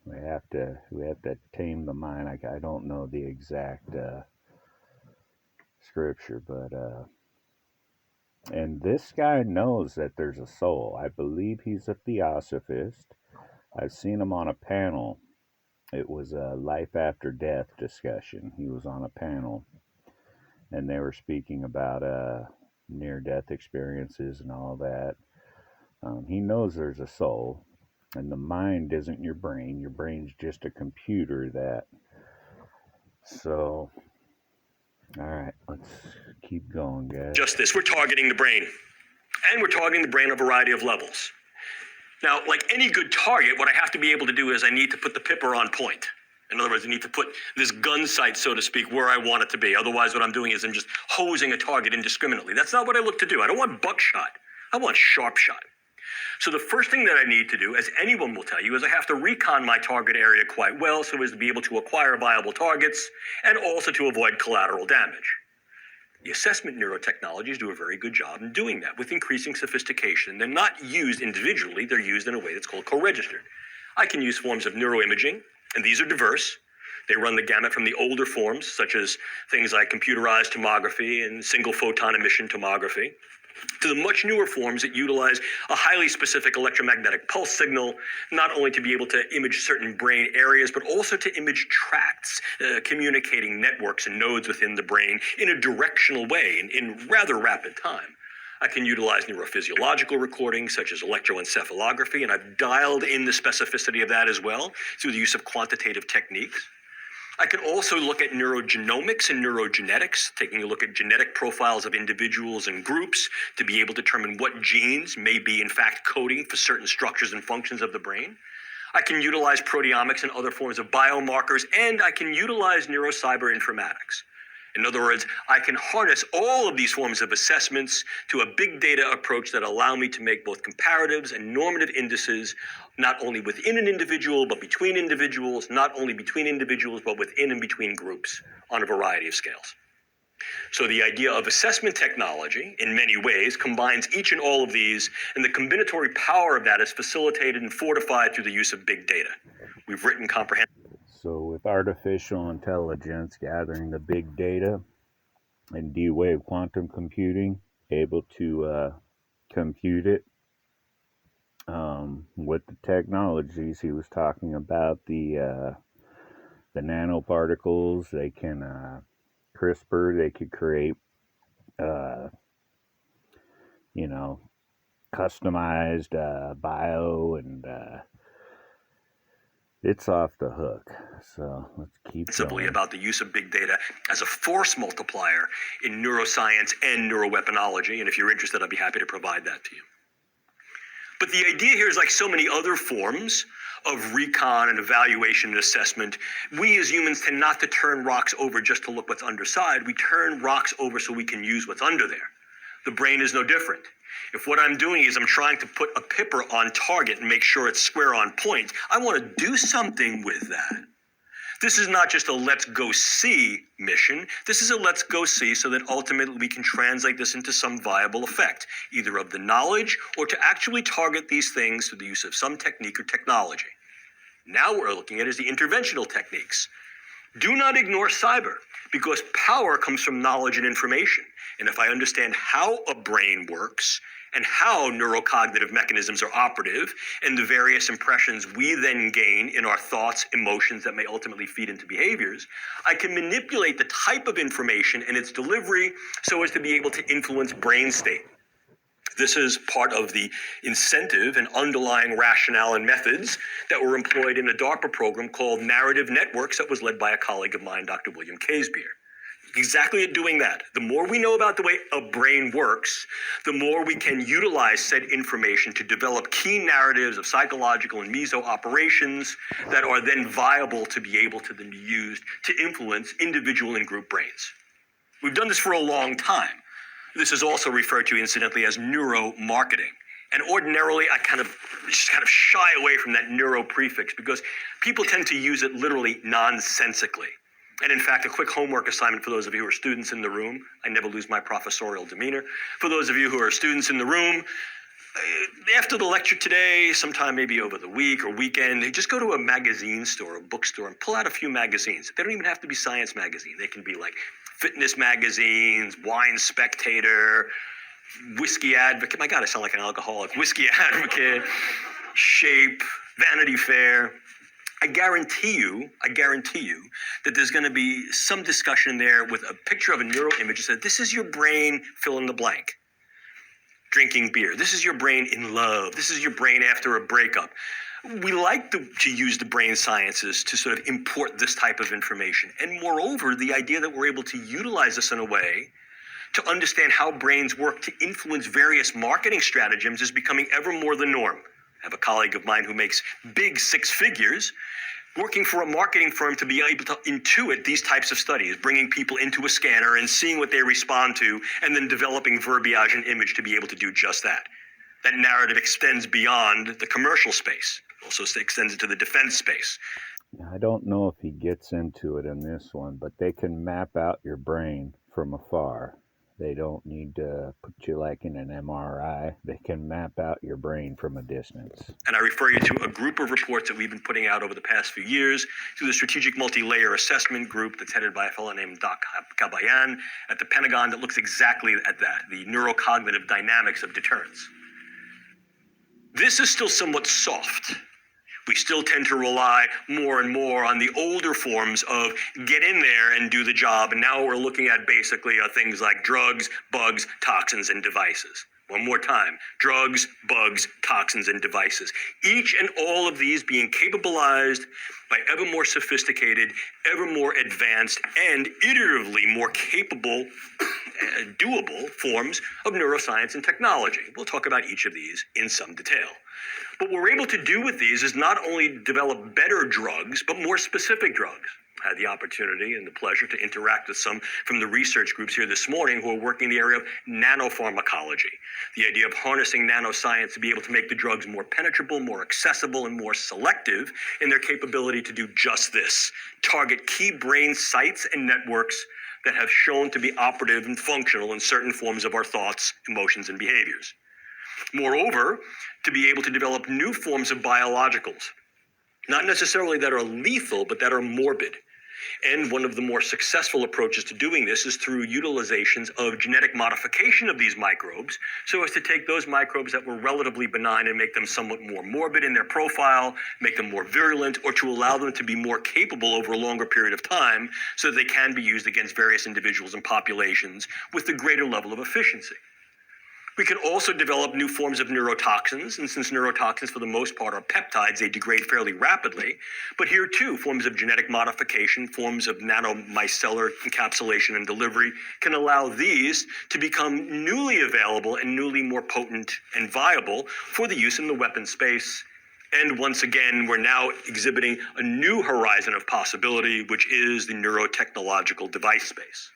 We have to tame the mind. I don't know the exact scripture, but and this guy knows that there's a soul. I believe he's a theosophist. I've seen him on a panel. It was a life after death discussion. He was on a panel, and they were speaking about near-death experiences and all that. He knows there's a soul, and the mind isn't your brain. Your brain's just a computer that. So, all right, let's keep going, guys. Just this, we're targeting the brain. And we're targeting the brain on a variety of levels. Now, like any good target, what I have to be able to do is I need to put the pipper on point. In other words, I need to put this gun sight, so to speak, where I want it to be. Otherwise, what I'm doing is I'm just hosing a target indiscriminately. That's not what I look to do. I don't want buckshot. I want sharp shot. So the first thing that I need to do, as anyone will tell you, is I have to recon my target area quite well so as to be able to acquire viable targets and also to avoid collateral damage. The assessment neurotechnologies do a very good job in doing that with increasing sophistication. They're not used individually, they're used in a way that's called co-registered. I can use forms of neuroimaging, and these are diverse. They run the gamut from the older forms, such as things like computerized tomography and single photon emission tomography, to the much newer forms that utilize a highly specific electromagnetic pulse signal, not only to be able to image certain brain areas, but also to image tracts, communicating networks and nodes within the brain in a directional way in rather rapid time. I can utilize neurophysiological recordings such as electroencephalography, and I've dialed in the specificity of that as well through the use of quantitative techniques. I can also look at neurogenomics and neurogenetics, taking a look at genetic profiles of individuals and groups to be able to determine what genes may be in fact coding for certain structures and functions of the brain. I can utilize proteomics and other forms of biomarkers, and I can utilize neurocyber informatics. In other words, I can harness all of these forms of assessments to a big data approach that allow me to make both comparatives and normative indices, not only within an individual, but between individuals, not only between individuals, but within and between groups on a variety of scales. So the idea of assessment technology, in many ways, combines each and all of these, and the combinatory power of that is facilitated and fortified through the use of big data. We've written comprehensive. So with artificial intelligence gathering the big data and D-Wave quantum computing, able to compute it with the technologies he was talking about, the nanoparticles, they can CRISPR, they could create customized bio, and it's off the hook. So let's keep Simply going. About the use of big data as a force multiplier in neuroscience and neuroweaponology. And if you're interested, I'd be happy to provide that to you. But the idea here is, like so many other forms of recon and evaluation and assessment, we as humans tend not to turn rocks over just to look what's underside. We turn rocks over so we can use what's under there. The brain is no different. If what I'm doing is I'm trying to put a pipper on target and make sure it's square on point, I want to do something with that. This is not just a let's go see mission. This is a let's go see so that ultimately we can translate this into some viable effect, either of the knowledge or to actually target these things through the use of some technique or technology. Now what we're looking at is the interventional techniques. Do not ignore cyber, because power comes from knowledge and information. And if I understand how a brain works and how neurocognitive mechanisms are operative and the various impressions we then gain in our thoughts, emotions that may ultimately feed into behaviors, I can manipulate the type of information and its delivery so as to be able to influence brain state. This is part of the incentive and underlying rationale and methods that were employed in a DARPA program called Narrative Networks that was led by a colleague of mine, Dr. William Casebeer. Exactly at doing that. The more we know about the way a brain works, the more we can utilize said information to develop key narratives of psychological and meso operations that are then viable to be able to then be used to influence individual and group brains. We've done this for a long time. This is also referred to incidentally as neuromarketing. And ordinarily, I kind of shy away from that neuro prefix because people tend to use it literally nonsensically. And in fact, a quick homework assignment for those of you who are students in the room. I never lose my professorial demeanor. For those of you who are students in the room, after the lecture today, sometime maybe over the week or weekend, just go to a magazine store, a bookstore, and pull out a few magazines. They don't even have to be science magazines. They can be like fitness magazines, Wine Spectator, Whiskey Advocate. My God, I sound like an alcoholic. Whiskey Advocate, Shape, Vanity Fair. I guarantee you that there's going to be some discussion there with a picture of a neuro image that says, this is your brain, fill in the blank. Drinking beer. This is your brain in love. This is your brain after a breakup. We like to use the brain sciences to sort of import this type of information. And moreover, the idea that we're able to utilize this in a way to understand how brains work to influence various marketing stratagems is becoming ever more the norm. I have a colleague of mine who makes big six figures working for a marketing firm to be able to intuit these types of studies, bringing people into a scanner and seeing what they respond to, and then developing verbiage and image to be able to do just that. That narrative extends beyond the commercial space, also extends into the defense space. I don't know if he gets into it in this one, but they can map out your brain from afar. They don't need to put you like in an MRI. They can map out your brain from a distance. And I refer you to a group of reports that we've been putting out over the past few years through the Strategic Multi-Layer Assessment Group that's headed by a fellow named Doc Kabayan at the Pentagon that looks exactly at that, the neurocognitive dynamics of deterrence. This is still somewhat soft. We still tend to rely more and more on the older forms of get in there and do the job. And now we're looking at basically things like drugs, bugs, toxins, and devices. One more time, drugs, bugs, toxins, and devices. Each and all of these being capabilized by ever more sophisticated, ever more advanced, and iteratively more capable, doable forms of neuroscience and technology. We'll talk about each of these in some detail. What we're able to do with these is not only develop better drugs, but more specific drugs. I had the opportunity and the pleasure to interact with some from the research groups here this morning who are working in the area of nanopharmacology, the idea of harnessing nanoscience to be able to make the drugs more penetrable, more accessible, and more selective in their capability to do just this, target key brain sites and networks that have shown to be operative and functional in certain forms of our thoughts, emotions, and behaviors. Moreover, to be able to develop new forms of biologicals, not necessarily that are lethal, but that are morbid. And one of the more successful approaches to doing this is through utilizations of genetic modification of these microbes, so as to take those microbes that were relatively benign and make them somewhat more morbid in their profile, make them more virulent, or to allow them to be more capable over a longer period of time so that they can be used against various individuals and populations with a greater level of efficiency. We can also develop new forms of neurotoxins, and since neurotoxins for the most part are peptides, they degrade fairly rapidly. But here too, forms of genetic modification, forms of nanomicellar encapsulation and delivery can allow these to become newly available and newly more potent and viable for the use in the weapon space. And once again, we're now exhibiting a new horizon of possibility, which is the neurotechnological device space.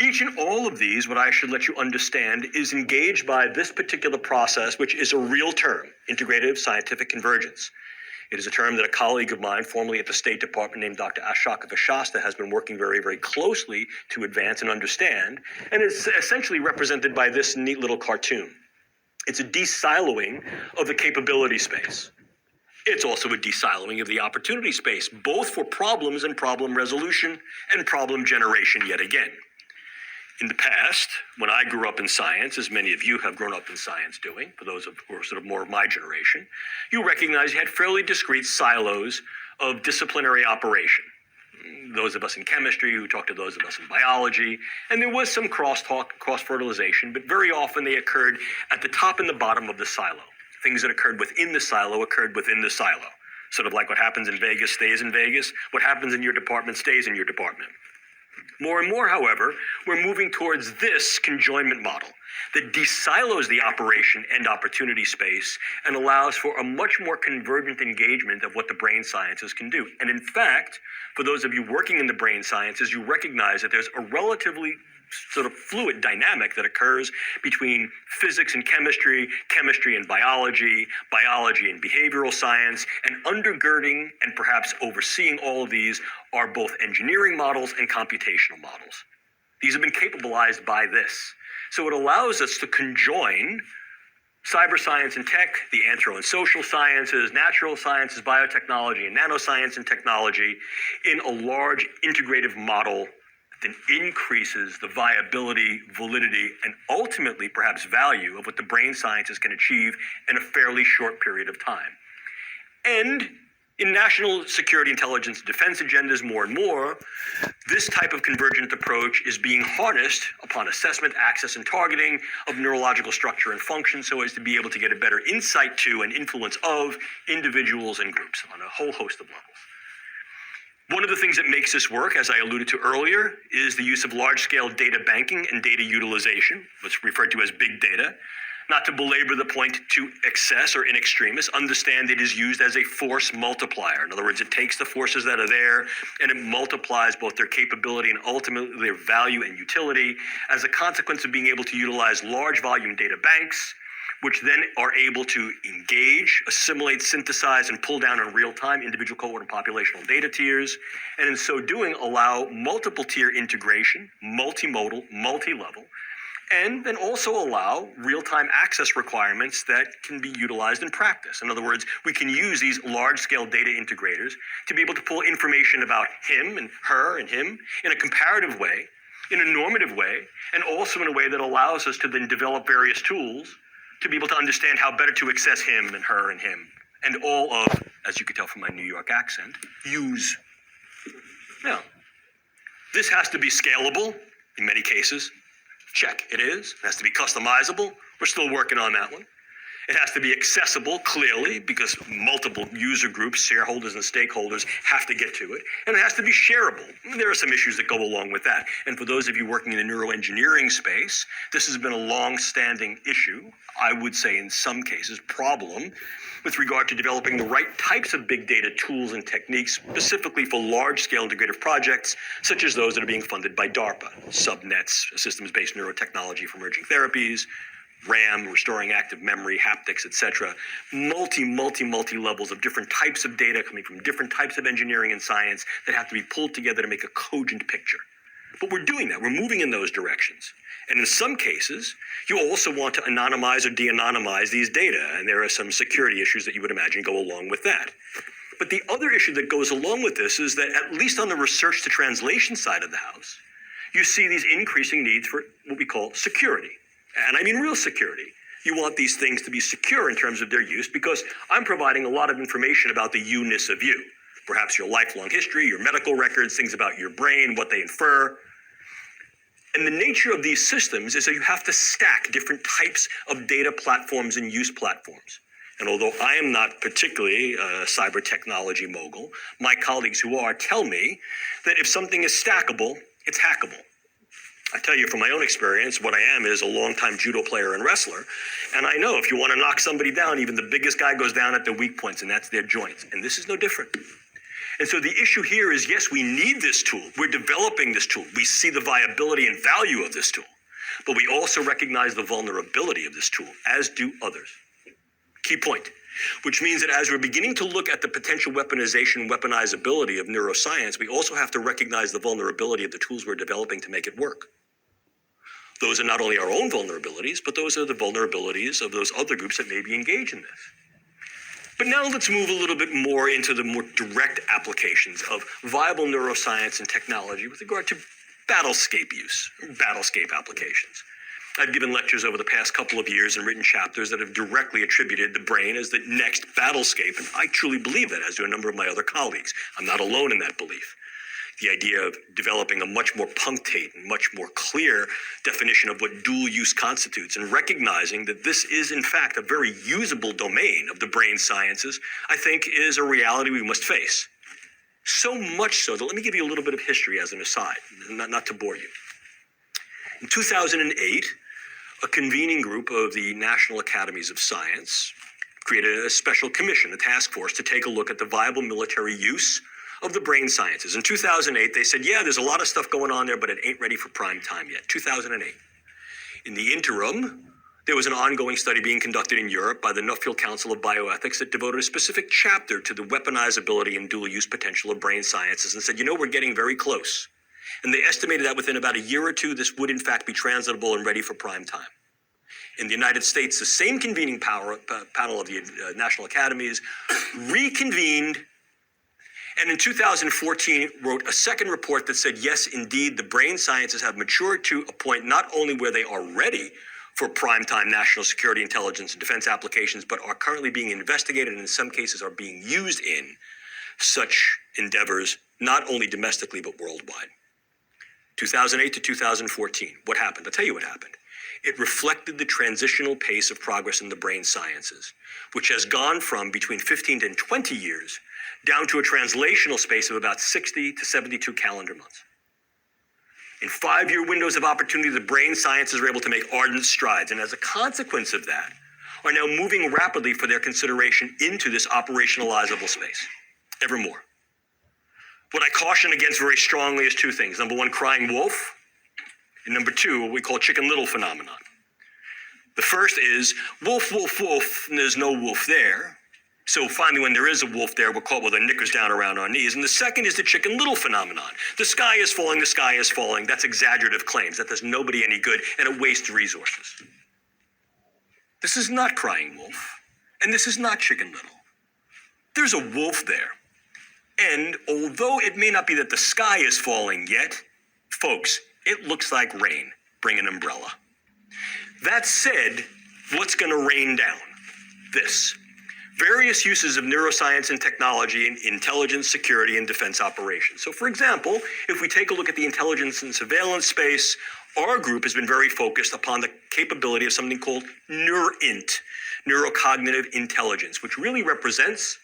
Each and all of these, what I should let you understand, is engaged by this particular process, which is a real term, integrative scientific convergence. It is a term that a colleague of mine, formerly at the State Department, named Dr. Ashok Vashasta, has been working very, very closely to advance and understand, and it's essentially represented by this neat little cartoon. It's a de-siloing of the capability space. It's also a de-siloing of the opportunity space, both for problems and problem resolution and problem generation yet again. In the past, when I grew up in science, as many of you have grown up in science doing, for those who are sort of more of my generation, you recognize you had fairly discrete silos of disciplinary operation. Those of us in chemistry who talked to those of us in biology, and there was some crosstalk, cross-fertilization, but very often they occurred at the top and the bottom of the silo. Things that occurred within the silo occurred within the silo. Sort of like what happens in Vegas stays in Vegas, what happens in your department stays in your department. More and more, however, we're moving towards this conjoinment model that de-silos the operation and opportunity space and allows for a much more convergent engagement of what the brain sciences can do. And in fact, for those of you working in the brain sciences, you recognize that there's a relatively sort of fluid dynamic that occurs between physics and chemistry, chemistry and biology, biology and behavioral science, and undergirding and perhaps overseeing all of these are both engineering models and computational models. These have been capitalized by this. So it allows us to conjoin cyber science and tech, the anthro and social sciences, natural sciences, biotechnology, and nanoscience and technology in a large integrative model that increases the viability, validity, and ultimately perhaps value of what the brain sciences can achieve in a fairly short period of time. And in national security, intelligence, and defense agendas more and more, this type of convergent approach is being harnessed upon assessment, access, and targeting of neurological structure and function so as to be able to get a better insight to and influence of individuals and groups on a whole host of levels. One of the things that makes this work, as I alluded to earlier, is the use of large-scale data banking and data utilization, what's referred to as big data. Not to belabor the point to excess or in extremis, understand it is used as a force multiplier. In other words, it takes the forces that are there and it multiplies both their capability and ultimately their value and utility as a consequence of being able to utilize large volume data banks, which then are able to engage, assimilate, synthesize, and pull down in real time individual cohort and populational data tiers, and in so doing allow multiple tier integration, multimodal, multi-level, and then also allow real-time access requirements that can be utilized in practice. In other words, we can use these large-scale data integrators to be able to pull information about him and her and him in a comparative way, in a normative way, and also in a way that allows us to then develop various tools to be able to understand how better to access him and her and him, and all of, as you can tell from my New York accent, use. Now, this has to be scalable in many cases. Check, it is. It has to be customizable. We're still working on that one. It has to be accessible, clearly, because multiple user groups, shareholders and stakeholders have to get to it. And it has to be shareable. There are some issues that go along with that. And for those of you working in the neuroengineering space, this has been a long-standing issue, I would say in some cases, problem, with regard to developing the right types of big data tools and techniques, specifically for large-scale integrative projects, such as those that are being funded by DARPA, subnets, systems-based neurotechnology for emerging therapies, RAM, restoring active memory, haptics, etc. Multi levels of different types of data coming from different types of engineering and science that have to be pulled together to make a cogent picture. But we're doing that. We're moving in those directions. And in some cases, you also want to anonymize or de-anonymize these data, and there are some security issues that you would imagine go along with that. But the other issue that goes along with this is that at least on the research to translation side of the house, you see these increasing needs for what we call security. And I mean real security. You want these things to be secure in terms of their use because I'm providing a lot of information about the you-ness of you. Perhaps your lifelong history, your medical records, things about your brain, what they infer. And the nature of these systems is that you have to stack different types of data platforms and use platforms. And although I am not particularly a cyber technology mogul, my colleagues who are tell me that if something is stackable, it's hackable. I tell you from my own experience, what I am is a longtime judo player and wrestler. And I know if you want to knock somebody down, even the biggest guy goes down at their weak points, and that's their joints. And this is no different. And so the issue here is, yes, we need this tool. We're developing this tool. We see the viability and value of this tool. But we also recognize the vulnerability of this tool, as do others. Key point. Which means that as we're beginning to look at the potential weaponization, weaponizability of neuroscience, we also have to recognize the vulnerability of the tools we're developing to make it work. Those are not only our own vulnerabilities, but those are the vulnerabilities of those other groups that may be engaged in this. But now let's move a little bit more into the more direct applications of viable neuroscience and technology with regard to battlescape use, battlescape applications. I've given lectures over the past couple of years and written chapters that have directly attributed the brain as the next battlescape, and I truly believe that, as do a number of my other colleagues. I'm not alone in that belief. The idea of developing a much more punctate and much more clear definition of what dual use constitutes and recognizing that this is, in fact, a very usable domain of the brain sciences, I think is a reality we must face. So much so that let me give you a little bit of history as an aside, not to bore you. In 2008, a convening group of the National Academies of Science created a special commission, a task force, to take a look at the viable military use of the brain sciences. In 2008, they said, yeah, there's a lot of stuff going on there, but it ain't ready for prime time yet. 2008. In the interim, there was an ongoing study being conducted in Europe by the Nuffield Council of Bioethics that devoted a specific chapter to the weaponizability and dual-use potential of brain sciences and said, we're getting very close. And they estimated that within about a year or two, this would in fact be translatable and ready for prime time. In the United States, the same convening panel of the National Academies reconvened, and in 2014 wrote a second report that said, yes, indeed, the brain sciences have matured to a point not only where they are ready for primetime national security, intelligence, and defense applications, but are currently being investigated and in some cases are being used in such endeavors, not only domestically, but worldwide. 2008 to 2014, what happened? I'll tell you what happened. It reflected the transitional pace of progress in the brain sciences, which has gone from between 15 and 20 years down to a translational space of about 60 to 72 calendar months. In 5-year windows of opportunity, the brain sciences are able to make ardent strides, and as a consequence of that, are now moving rapidly for their consideration into this operationalizable space, ever more. What I caution against very strongly is two things. Number one, crying wolf, and number two, what we call chicken little phenomenon. The first is wolf, wolf, wolf, and there's no wolf there. So finally, when there is a wolf there, we're caught with our knickers down around our knees. And the second is the chicken little phenomenon. The sky is falling, the sky is falling. That's exaggerative claims. That does nobody any good, and it wastes resources. This is not crying wolf, and this is not chicken little. There's a wolf there. And although it may not be that the sky is falling yet, folks, it looks like rain. Bring an umbrella. That said, what's going to rain down? This. Various uses of neuroscience and technology in intelligence, security, and defense operations. So for example, if we take a look at the intelligence and surveillance space, our group has been very focused upon the capability of something called NeurInt, Neurocognitive Intelligence, which really represents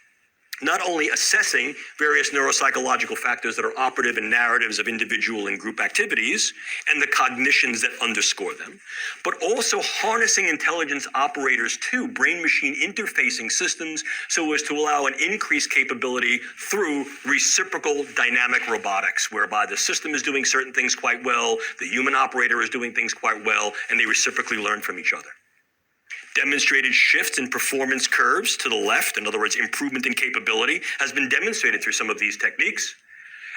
not only assessing various neuropsychological factors that are operative in narratives of individual and group activities and the cognitions that underscore them, but also harnessing intelligence operators to brain-machine interfacing systems so as to allow an increased capability through reciprocal dynamic robotics, whereby the system is doing certain things quite well, the human operator is doing things quite well, and they reciprocally learn from each other. Demonstrated shifts in performance curves to the left, in other words, improvement in capability, has been demonstrated through some of these techniques.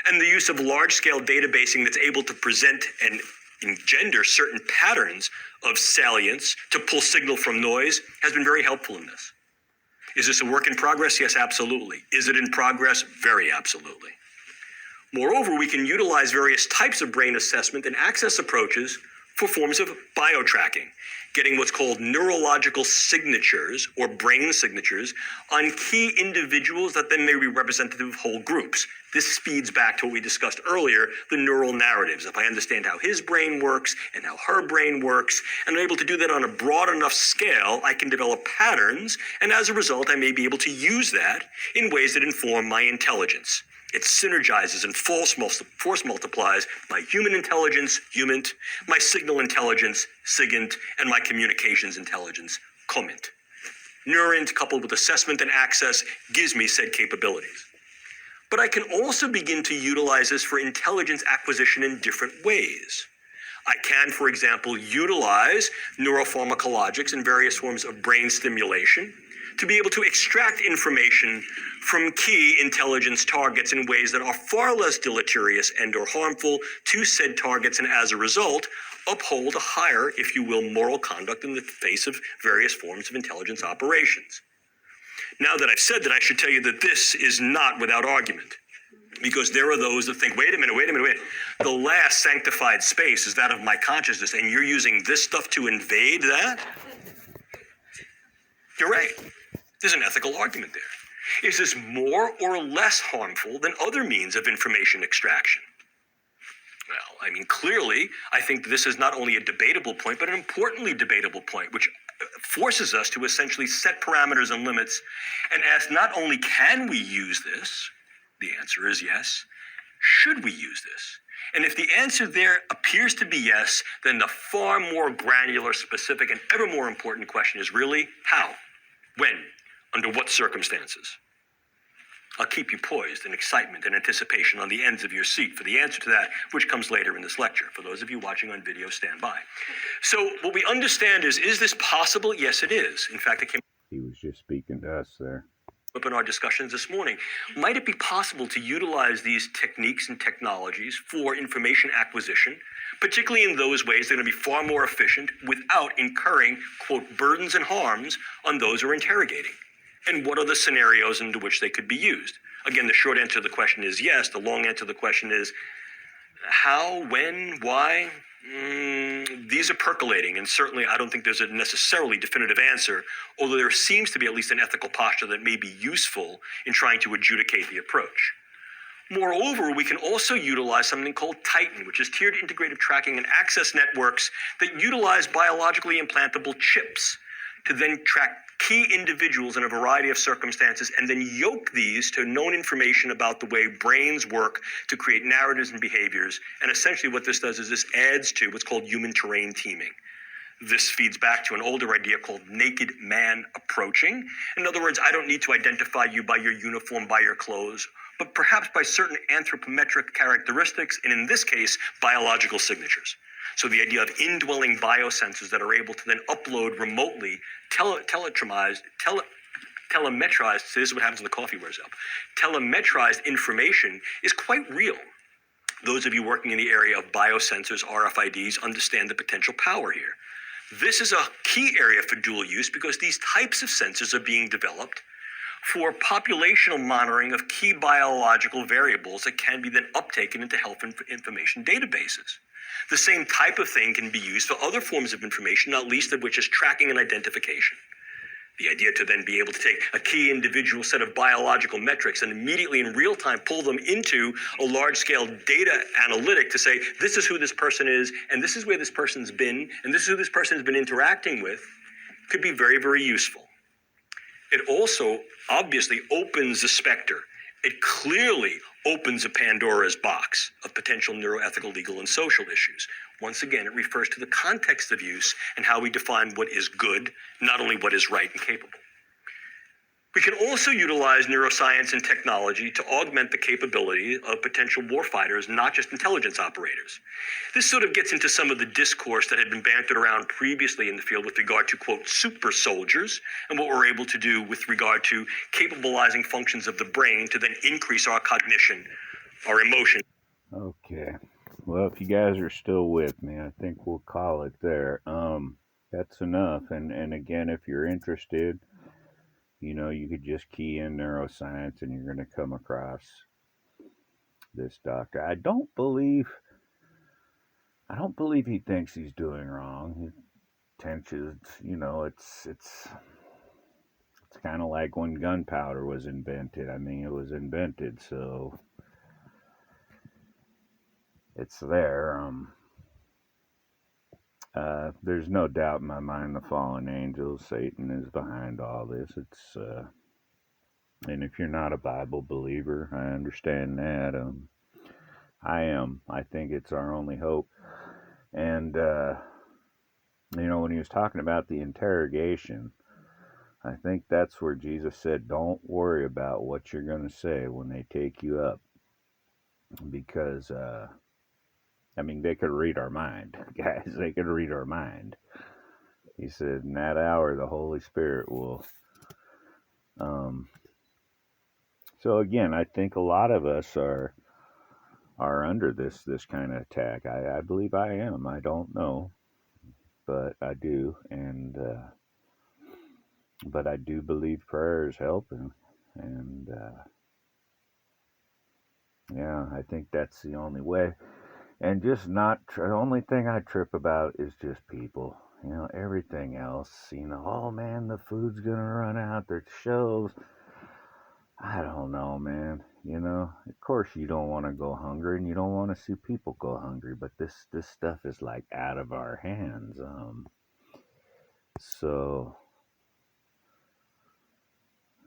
And the use of large-scale databasing that's able to present and engender certain patterns of salience to pull signal from noise has been very helpful in this. Is this a work in progress? Yes, absolutely. Is it in progress? Very absolutely. Moreover, we can utilize various types of brain assessment and access approaches for forms of biotracking, getting what's called neurological signatures or brain signatures on key individuals that then may be representative of whole groups. This speeds back to what we discussed earlier, the neural narratives. If I understand how his brain works and how her brain works, and I'm able to do that on a broad enough scale, I can develop patterns, and as a result, I may be able to use that in ways that inform my intelligence. It synergizes and force multiplies my human intelligence, humint, my signal intelligence, sigint, and my communications intelligence, comment. NeurInt coupled with assessment and access gives me said capabilities. But I can also begin to utilize this for intelligence acquisition in different ways. I can, for example, utilize neuropharmacologics and various forms of brain stimulation to be able to extract information from key intelligence targets in ways that are far less deleterious and or harmful to said targets, and as a result, uphold a higher, if you will, moral conduct in the face of various forms of intelligence operations. Now that I've said that, I should tell you that this is not without argument, because there are those that think, wait a minute. The last sanctified space is that of my consciousness, and you're using this stuff to invade that? You're right. There's an ethical argument there. Is this more or less harmful than other means of information extraction? Well, clearly, I think this is not only a debatable point, but an importantly debatable point, which forces us to essentially set parameters and limits and ask not only can we use this, the answer is yes, should we use this? And if the answer there appears to be yes, then the far more granular, specific, and ever more important question is really how, when, under what circumstances? I'll keep you poised in excitement and anticipation on the ends of your seat for the answer to that, which comes later in this lecture. For those of you watching on video, stand by. So what we understand is this possible? Yes, it is. In fact, it came He was just speaking to us there. up in our discussions this morning. Might it be possible to utilize these techniques and technologies for information acquisition, particularly in those ways that are going to be far more efficient without incurring, quote, burdens and harms on those who are interrogating? And what are the scenarios into which they could be used? Again, the short answer to the question is yes. The long answer to the question is how, when, why? These are percolating, and certainly I don't think there's a necessarily definitive answer, although there seems to be at least an ethical posture that may be useful in trying to adjudicate the approach. Moreover, we can also utilize something called Titan, which is tiered integrative tracking and access networks that utilize biologically implantable chips to then track key individuals in a variety of circumstances and then yoke these to known information about the way brains work to create narratives and behaviors. And essentially what this does is this adds to what's called human terrain teaming. This feeds back to an older idea called naked man approaching. In other words, I don't need to identify you by your uniform, by your clothes, but perhaps by certain anthropometric characteristics, and in this case, biological signatures. So the idea of indwelling biosensors that are able to then upload remotely telemetrized, so this is what happens when the coffee wears up, telemetrized information is quite real. Those of you working in the area of biosensors, RFIDs, understand the potential power here. This is a key area for dual use because these types of sensors are being developed for populational monitoring of key biological variables that can be then uptaken into health information databases. The same type of thing can be used for other forms of information, not least of which is tracking and identification. The idea to then be able to take a key individual set of biological metrics and immediately in real time pull them into a large-scale data analytic to say, this is who this person is, and this is where this person's been, and this is who this person has been interacting with, could be very, very useful. It also obviously opens the specter. It clearly opens a Pandora's box of potential neuroethical, legal, and social issues. Once again, it refers to the context of use and how we define what is good, not only what is right and capable. We can also utilize neuroscience and technology to augment the capability of potential warfighters, not just intelligence operators. This sort of gets into some of the discourse that had been bantered around previously in the field with regard to, quote, super soldiers, and what we're able to do with regard to capabilizing functions of the brain to then increase our cognition, our emotion. Okay. Well, if you guys are still with me, I think we'll call it there. That's enough. And again, if you're interested, you know, you could just key in neuroscience and you're going to come across this doctor. I don't believe he thinks he's doing wrong. He tensions, you know, it's kind of like when gunpowder was invented. I mean, it was invented, so it's there. There's no doubt in my mind the fallen angels, Satan is behind all this. It's and if you're not a Bible believer, I understand that. I am. I think it's our only hope. And you know, when he was talking about the interrogation, I think that's where Jesus said, "Don't worry about what you're going to say when they take you up," because I mean, they could read our mind, guys. They could read our mind. He said, in that hour, the Holy Spirit will. So again, I think a lot of us are under this kind of attack. I believe I am. I don't know, but I do, and but I do believe prayer is helping, and yeah, I think that's the only way. And just not, the only thing I trip about is just people. You know, everything else, you know, oh man, the food's gonna run out, there's shelves. I don't know, man. You know, of course you don't want to go hungry and you don't want to see people go hungry, but this stuff is like out of our hands. So,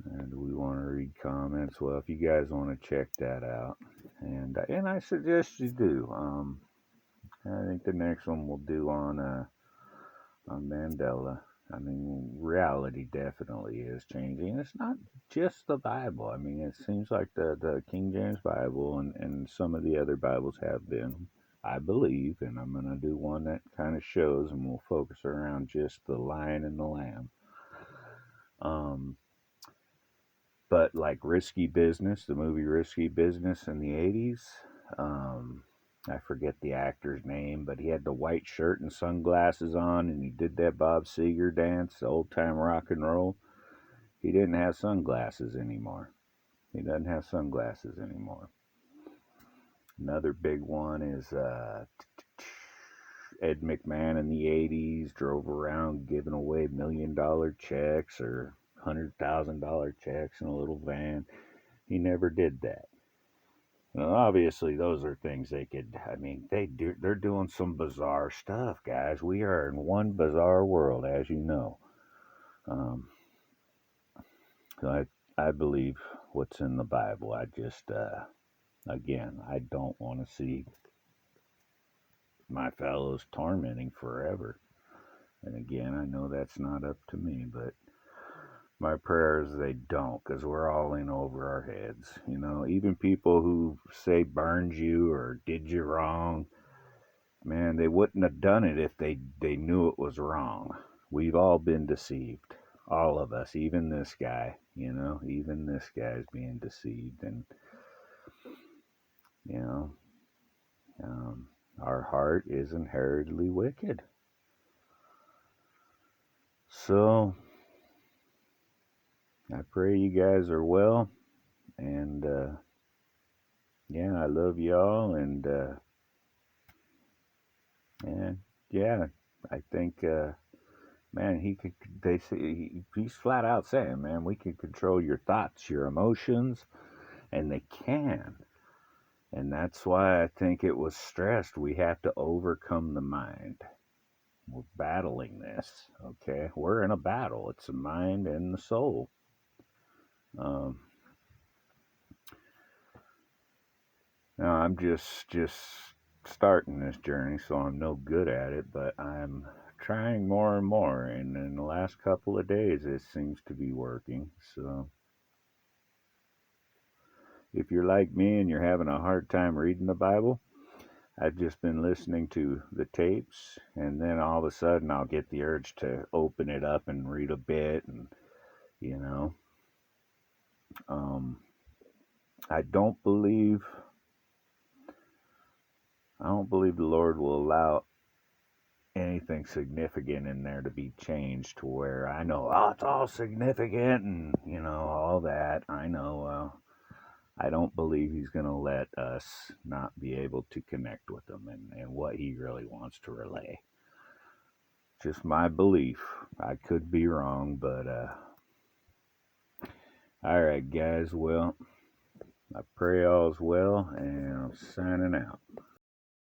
do we want to read comments? Well, if you guys want to check that out, and I suggest you do. I think the next one we'll do on Mandela. I mean, reality definitely is changing. It's not just the Bible. I mean, it seems like the King James Bible and some of the other Bibles have been, I believe, and I'm going to do one that kind of shows, and we'll focus around just the lion and the lamb. But like Risky Business, the movie Risky Business in the 80s, I forget the actor's name, but he had the white shirt and sunglasses on, and he did that Bob Seger dance, the old time rock and roll. He didn't have sunglasses anymore. He doesn't have sunglasses anymore. Another big one is Ed McMahon in the 80s drove around giving away $1 million checks or $100,000 checks in a little van. He never did that. Now, obviously, those are things they could. I mean, they're doing some bizarre stuff, guys. We are in one bizarre world, as you know. So I believe what's in the Bible. I just, again, I don't want to see my fellows tormenting forever. And again, I know that's not up to me, but my prayer is they don't, because we're all in over our heads. You know, even people who say burned you or did you wrong, man, they wouldn't have done it if they knew it was wrong. We've all been deceived. All of us, even this guy, you know, even this guy's being deceived. And, you know, our heart is inherently wicked. So, I pray you guys are well. And, yeah, I love y'all. And, yeah, I think, man, they say, he's flat out saying, man, we can control your thoughts, your emotions, and they can. And that's why I think it was stressed. We have to overcome the mind. We're battling this, okay? We're in a battle. It's the mind and the soul. Now I'm just starting this journey, so I'm no good at it, but I'm trying more and more, and in the last couple of days it seems to be working. So if you're like me and you're having a hard time reading the Bible, I've just been listening to the tapes, and then all of a sudden I'll get the urge to open it up and read a bit, and you know, I don't believe the Lord will allow anything significant in there to be changed to where I know, oh, it's all significant and, you know, all that. I know, I don't believe he's going to let us not be able to connect with him and what he really wants to relay. Just my belief. I could be wrong, but, all right, guys. Well, I pray all's well, and I'm signing out.